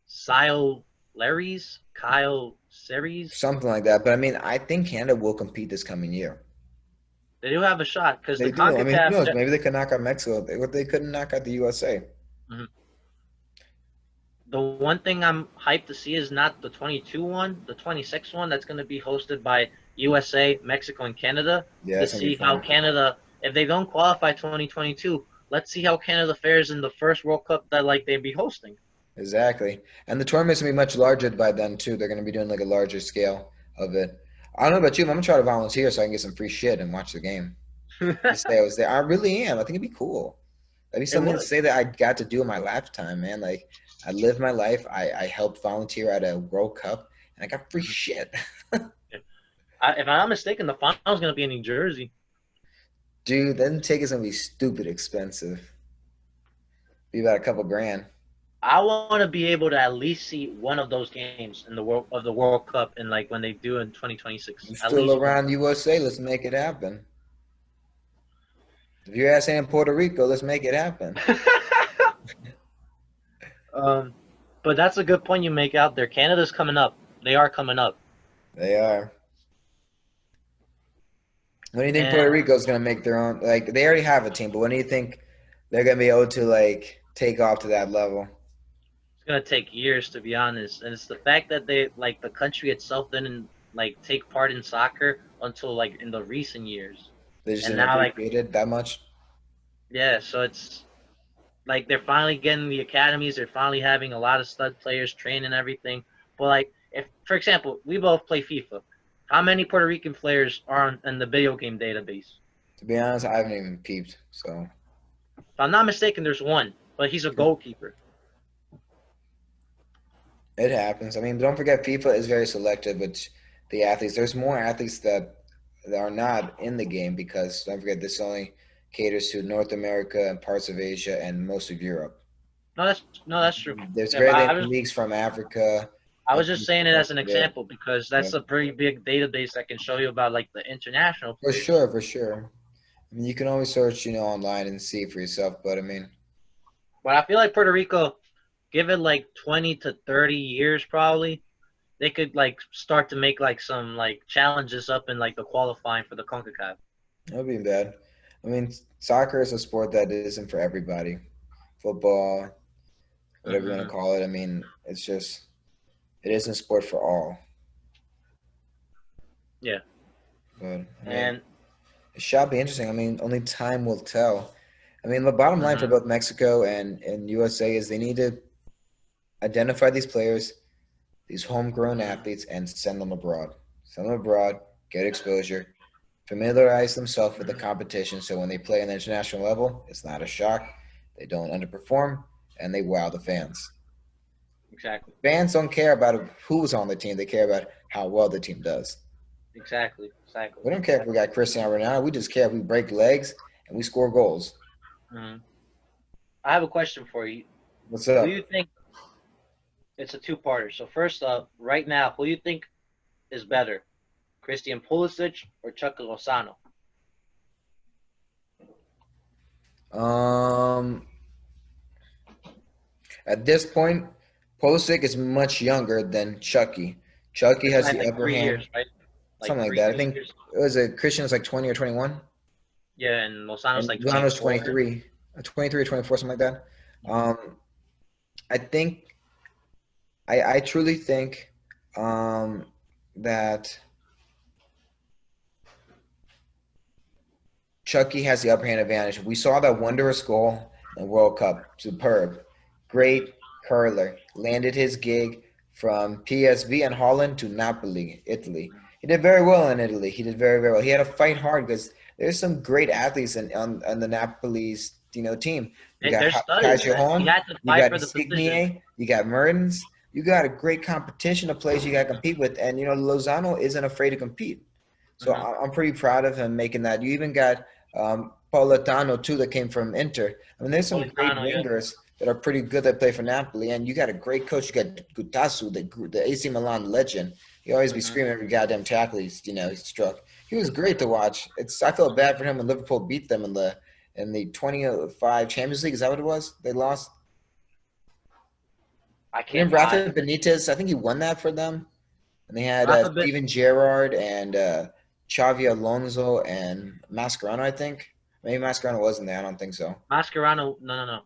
Sile Larry's, Kyle Series. something like that. But I mean, I think Canada will compete this coming year. They do have a shot because the They do. I mean, who CONCACAF. knows? Maybe they could knock out Mexico. They couldn't knock out the USA. Mhm. The one thing I'm hyped to see is not the 22 one, the 26 one that's going to be hosted by USA, Mexico, and Canada Yeah, to that's gonna be see how fun. Canada, if they don't qualify 2022, let's see how Canada fares in the first World Cup that like they'd be hosting. Exactly. And the tournament's gonna be much larger by then too. They're gonna be doing like a larger scale of it. I don't know about you, but I'm gonna try to volunteer so I can get some free shit and watch the game. Just say I was there. I really am. I think it'd be cool. That'd be It something to would. say that I got to do in my lifetime, man. Like I lived my life. I helped volunteer at a World Cup and I got free shit. If I'm not mistaken, the final's going to be in New Jersey. Dude, that ticket's gonna be stupid expensive. Be about a couple grand. I want to be able to at least see one of those games in the World Cup and like when they do in 2026. You're At still least one. around USA, let's make it happen. If your ass ain't in Puerto Rico, let's make it happen. But that's a good point you make out there. Canada's coming up. They are coming up. They are. When do you think And Puerto Rico's gonna make their own? Like they already have a team, but when do you think they're gonna be able to like take off to that level? it's gonna take years to be honest. And it's the fact that they like the country itself didn't like take part in soccer until like in the recent years. They just And didn't now like appreciate it that much. yeah, so it's like they're finally getting the academies, they're finally having a lot of stud players train and everything. But like if for example, we both play FIFA. How many Puerto Rican players are in the video game database? To be honest, I haven't even peeped. So If I'm not mistaken, there's one, but he's a goalkeeper. it happens. I mean, don't forget FIFA is very selective with the athletes. There's more athletes that are not in the game because don't forget this only caters to North America and parts of Asia and most of Europe. No, that's true. There's Yeah, but very little leagues from Africa. I was just saying it as an Yeah, example because yeah. that's a pretty big database that can show you about like the international For players. sure, for sure. I mean, you can always search, online and see for yourself. But I mean, But I feel like Puerto Rico, give it like 20 to 30 years probably, they could like start to make like some like challenges up in like the qualifying for the CONCACAF. that would be bad. I mean, soccer is a sport that isn't for everybody. Football, whatever you want to Mm-hmm. call it. I mean, it isn't a sport for all. Yeah, But I mean, and it shall be interesting. I mean, only time will tell. I mean, the bottom line for mhm. both Mexico and USA is they need to identify these players, these homegrown athletes, and send them abroad. Send them abroad, get exposure, familiarize themselves with the competition so when they play on the international level, it's not a shock. They don't underperform, and they wow the fans. Exactly, Fans don't care about who's on the team. They care about how well the team does. exactly. We don't care if we got Cristiano Ronaldo. We just care if we break legs and we score goals. Mhm. I have a question for you. What's Who do up? you think? It's a two-parter. So first up, right now, who do you think is better, Christian Pulisic or Chuck Lozano? Um, at this point, Pulisic is much younger than Chucky. Chucky It's has like the upper 3 years, hand, right? Like something like three, that. I two think years. it was a Christian was like 20 or 21, Yeah, and Lozano's and like Lozano's 24. 23, 23 or 24, something like that. Mhm. I think I truly think um, that Chucky has the upper hand advantage. We saw that wondrous goal in the World Cup. Superb. Great curler. Landed his gig from PSV and Holland to Napoli, Italy. He did very well in Italy. He did very, very well. He had to fight hard because there's some great athletes on the Napoli's team. You got They're studded. He Cajon, had to you fight got for the position. Insigne, you got Mertens. You got a great competition of players you got to compete with. And, Lozano isn't afraid to compete. So Hmm. I'm pretty proud of him making that. You even got Politano too that came from Inter. I mean, there's some great Politano, yeah. wingers that are pretty good that play for Napoli, and you got a great coach. You got Gutasu, the AC Milan legend. He always be Hmm. screaming every goddamn tackle he struck. He was great to watch. I felt bad for him when Liverpool beat them in the 25 Champions League. Is that what it was? They lost. I Didn't can't. Rafa Benitez, I think he won that for them. And they had Rafa Ben- Steven Gerrard and Xavi Alonso and Mascherano, I think. Maybe Mascherano wasn't there. I don't think so. Mascherano, no.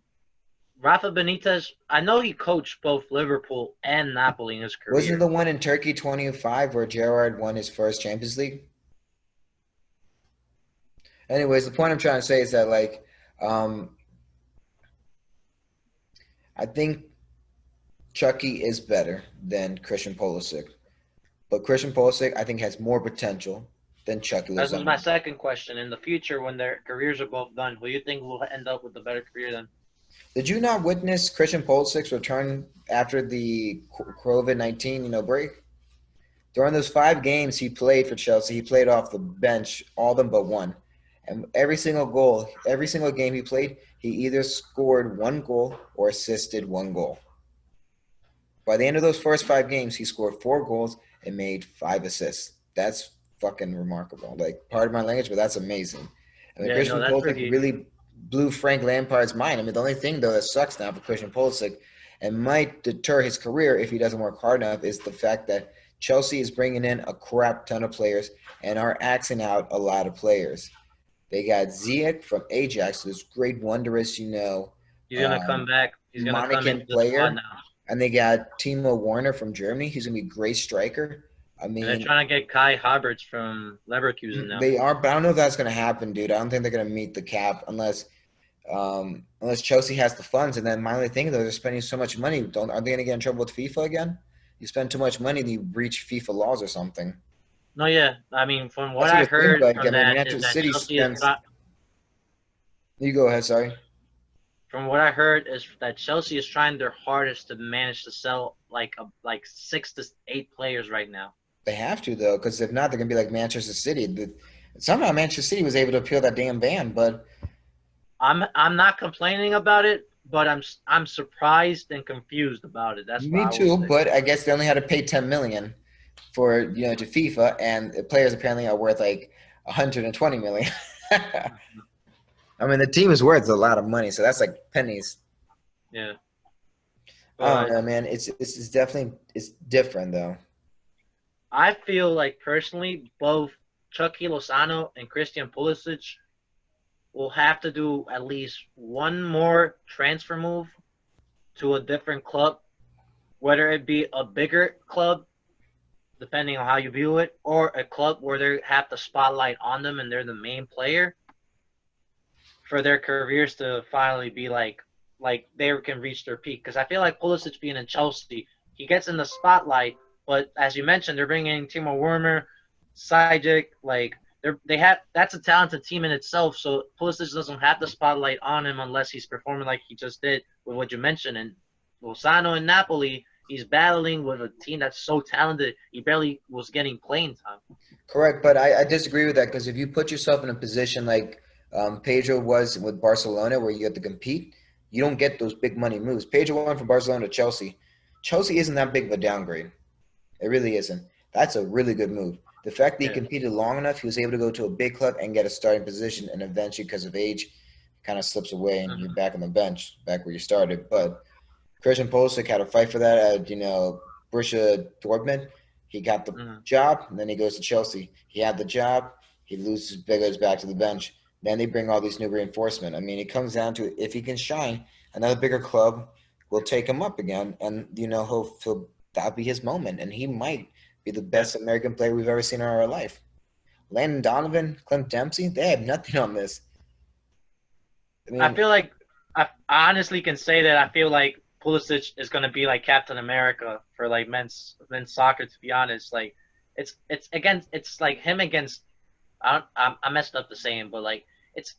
Rafa Benitez, I know he coached both Liverpool and Napoli in his Wasn't career. the one in Turkey 25 where Gerrard won his first Champions League? Anyways, the point I'm trying to say is that, like, I think Chucky is better than Christian Pulisic. But Christian Pulisic, I think, has more potential than Chucky That was my Lozano. second question. In the future, when their careers are both done, who do you think will end up with a better career then? Did you not witness Christian Pulisic's return after the COVID-19, break? During those 5 games he played for Chelsea, he played off the bench, all of them but one. And every single game he played, he either scored 1 goal or assisted 1 goal. By the end of those first 5 games, he scored 4 goals and made 5 assists. That's fucking remarkable. Like, pardon my language, but that's amazing. I mean, Yeah, no, Christian that's Pulisic pretty. really blew Frank Lampard's mind. I mean, the only thing, though, that sucks now for Christian Pulisic and might deter his career if he doesn't work hard enough is the fact that Chelsea is bringing in a crap ton of players and are axing out a lot of players. They got Ziyech from Ajax, this great, wondrous, He's gonna come back. He's gonna come into Monacan the squad player. now, And they got Timo Werner from Germany. He's going to be a great striker. I and they're mean, trying to get Kai Havertz from Leverkusen now. they are, but I don't know if that's going to happen, dude. I don't think they're going to meet the cap unless Chelsea has the funds. And then my only thing, though, they're spending so much money. Are they going to get in trouble with FIFA again? You spend too much money, and you breach FIFA laws or something. No, yeah. I mean, from what That's I what it seems heard like. from I mean, that is Manchester that City Chelsea is spends. You go ahead. Sorry. from what I heard is that Chelsea is trying their hardest to manage to sell like 6 to 8 players right now. They have to, though, because if not, they're going to be like Manchester City. Somehow Manchester City was able to appeal that damn ban, but I'm not complaining about it, but I'm surprised and confused about it. That's me what I will too. say. But I guess they only had to pay 10 million for to FIFA, and the players apparently are worth like 120 million. I mean, the team is worth a lot of money, so that's like pennies. Yeah. I don't But know, man. It's definitely different though. I feel like personally, both Chucky Lozano and Christian Pulisic will have to do at least one more transfer move to a different club, whether it be a bigger club, depending on how you view it, or a club where they have the spotlight on them and they're the main player for their careers to finally be like they can reach their peak. Because I feel like Pulisic being in Chelsea, he gets in the spotlight, but as you mentioned, they're bringing in Timo Werner, Sijic, like that's a talented team in itself. So Pulisic doesn't have the spotlight on him unless he's performing like he just did with what you mentioned. And Lozano in Napoli, he's battling with a team that's so talented. He barely was getting playing time. Correct, but I disagree with that because if you put yourself in a position like Pedro was with Barcelona, where you have to compete, you don't get those big money moves. Pedro went from Barcelona to Chelsea. Chelsea isn't that big of a downgrade. It really isn't. That's a really good move. The fact that he competed long enough, he was able to go to a big club and get a starting position, and eventually, because of age, kind of slips away, and you're back on the bench, back where you started. But Christian Pulisic had to fight for that at, Borussia Dortmund. He got the job, and then he goes to Chelsea. He had the job. He loses, goes back to the bench. Then they bring all these new reinforcement. I mean, it comes down to if he can shine, another bigger club will take him up again, and that'll be his moment, and he might be the best American player we've ever seen in our life. Landon Donovan, Clint Dempsey, they have nothing on this. I feel like I honestly can say that I feel like Pulisic is going to be like Captain America for like men's soccer. To be honest, like it's like him against. I messed up the saying, but like it's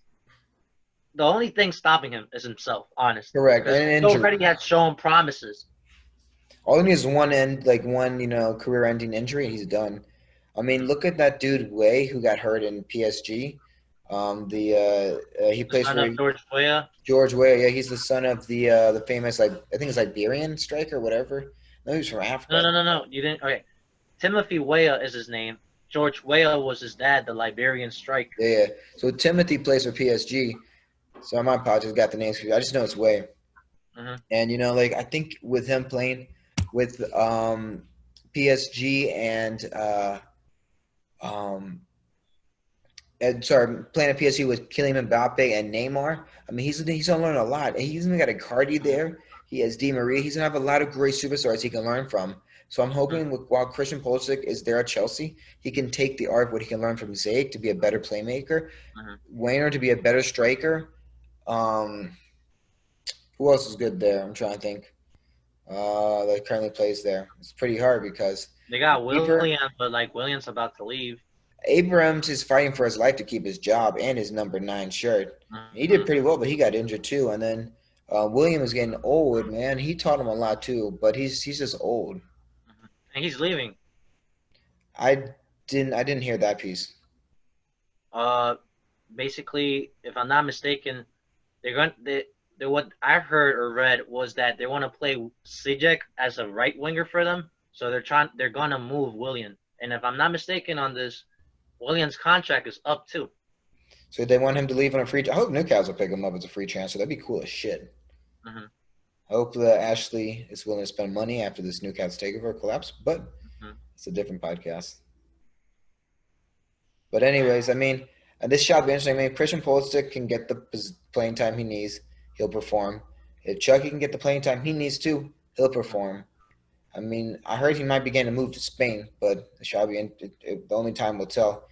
the only thing stopping him is himself. Honestly, correct. And he already has shown promises. All he needs is one career-ending injury, and he's done. I mean, look at that dude Way who got hurt in PSG. He plays for George Weah. George Weah, yeah, he's the son of the famous I think it's Liberian striker, whatever. No, he's from Africa. No. You didn't. Okay, Timothy Weah is his name. George Weah was his dad, the Liberian striker. Yeah. So Timothy plays for PSG. So my apologies, got the names. I just know it's Way. And like I think with him playing with PSG and sorry, playing at PSG with Kylian Mbappe and Neymar. I mean, he's gonna learn a lot. He's even got a Cardi there. He has Di Maria. He's gonna have a lot of great superstars he can learn from. So I'm hoping while Christian Pulisic is there at Chelsea, he can take the art what he can learn from Zayek to be a better playmaker, Wayner to be a better striker. Um, who else is good there? I'm trying to think. That currently plays there. It's pretty hard because They got keeper Williams, but like Williams about to leave. Abrams is fighting for his life to keep his job and his number 9 shirt. He did pretty well, but he got injured too. And then William is getting old, man. He taught him a lot too, but he's just old. And he's leaving. I didn't hear that piece. Basically, if I'm not mistaken, they what I heard or read was that they want to play Sijek as a right winger for them. So they're gonna move William. And if I'm not mistaken on this, Williams' contract is up too. So they want him to leave on a free. I hope Newcastle pick him up as a free transfer. That'd be cool as shit. I hope that Ashley is willing to spend money after this Newcastle takeover collapse, but it's a different podcast. But anyways, I mean, this shall be interesting. I mean, Christian Pulisic can get the playing time he needs, he'll perform. If Chucky can get the playing time he needs too, he'll perform. I mean, I heard he might be getting a move to Spain, but it shall be the only time will tell.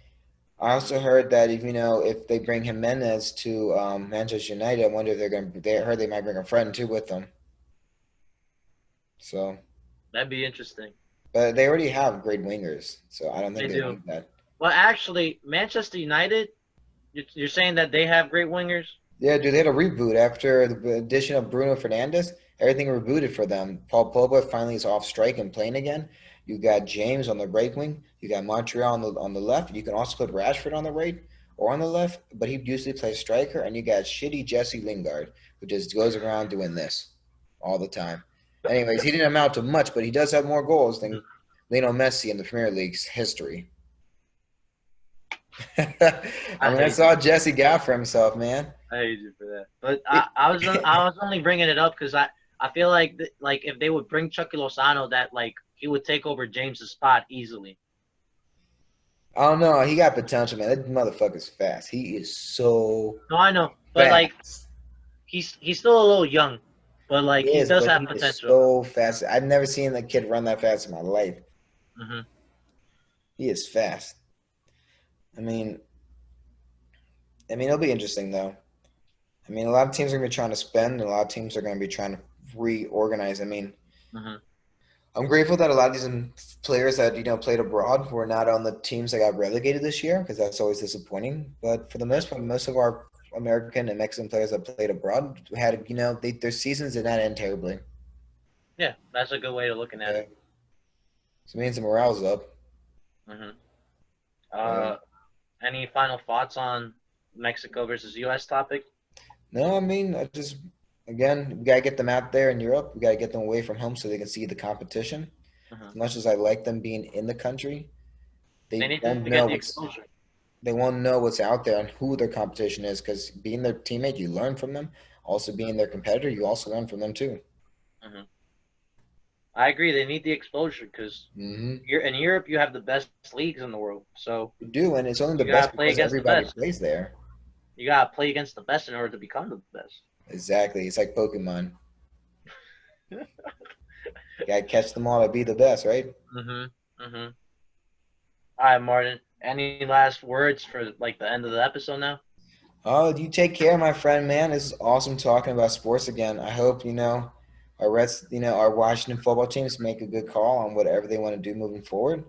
I also heard that if they bring Jimenez to Manchester United, I wonder if they're going to. They heard they might bring a friend too with them. So that'd be interesting. But they already have great wingers, so I don't think they need that. Well, actually, Manchester United, you're saying that they have great wingers? Yeah, dude, they had a reboot after the addition of Bruno Fernandes. Everything rebooted for them. Paul Pogba finally is off strike and playing again. You got James on the right wing. You got Montreal on the left. You can also put Rashford on the right or on the left, but he usually plays striker. And you got shitty Jesse Lingard, who just goes around doing this all the time. Anyways, he didn't amount to much, but he does have more goals than Lionel Messi in the Premier League's history. I mean, that's all Jesse got for himself, man. I hate you for that. But I was only bringing it up because I feel like if they would bring Chucky Lozano, that he would take over James's spot easily. I don't know. He got potential, man. That motherfucker's fast. He is so. No, I know, but he's still a little young, but he does have potential. So fast. I've never seen a kid run that fast in my life. He is fast. I mean, it'll be interesting though. I mean, a lot of teams are going to be trying to spend, and a lot of teams are going to be trying to reorganize. I mean, I'm grateful that a lot of these players that played abroad were not on the teams that got relegated this year, because that's always disappointing. But for the most part, most of our American and Mexican players that played abroad had their seasons did not end terribly. Yeah, that's a good way of looking at it. So it means the morale's up. Any final thoughts on Mexico versus U.S. topic? No, I mean, again, we got to get them out there in Europe. We got to get them away from home so they can see the competition. As much as I like them being in the country, they won't know what's out there and who their competition is, because being their teammate, you learn from them. Also being their competitor, you also learn from them too. I agree. They need the exposure because in Europe you have the best leagues in the world. So you do, and it's only the best because everybody plays there. You gotta play against the best in order to become the best. Exactly. It's like Pokemon. You gotta catch them all to be the best, right? All right, Martin. Any last words for the end of the episode now? Oh, you take care, my friend, man. This is awesome talking about sports again. I hope our Washington football teams make a good call on whatever they want to do moving forward.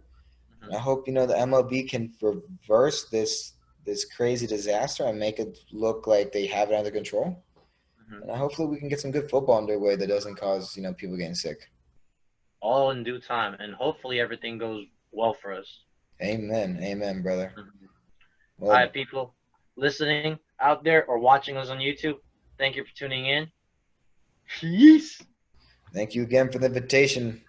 I hope the MLB can reverse this crazy disaster and make it look like they have it under control. And hopefully we can get some good football underway that doesn't cause people getting sick. All in due time, and hopefully everything goes well for us. Amen, brother. Well, all right, people listening out there or watching us on YouTube, thank you for tuning in. Peace. Thank you again for the invitation.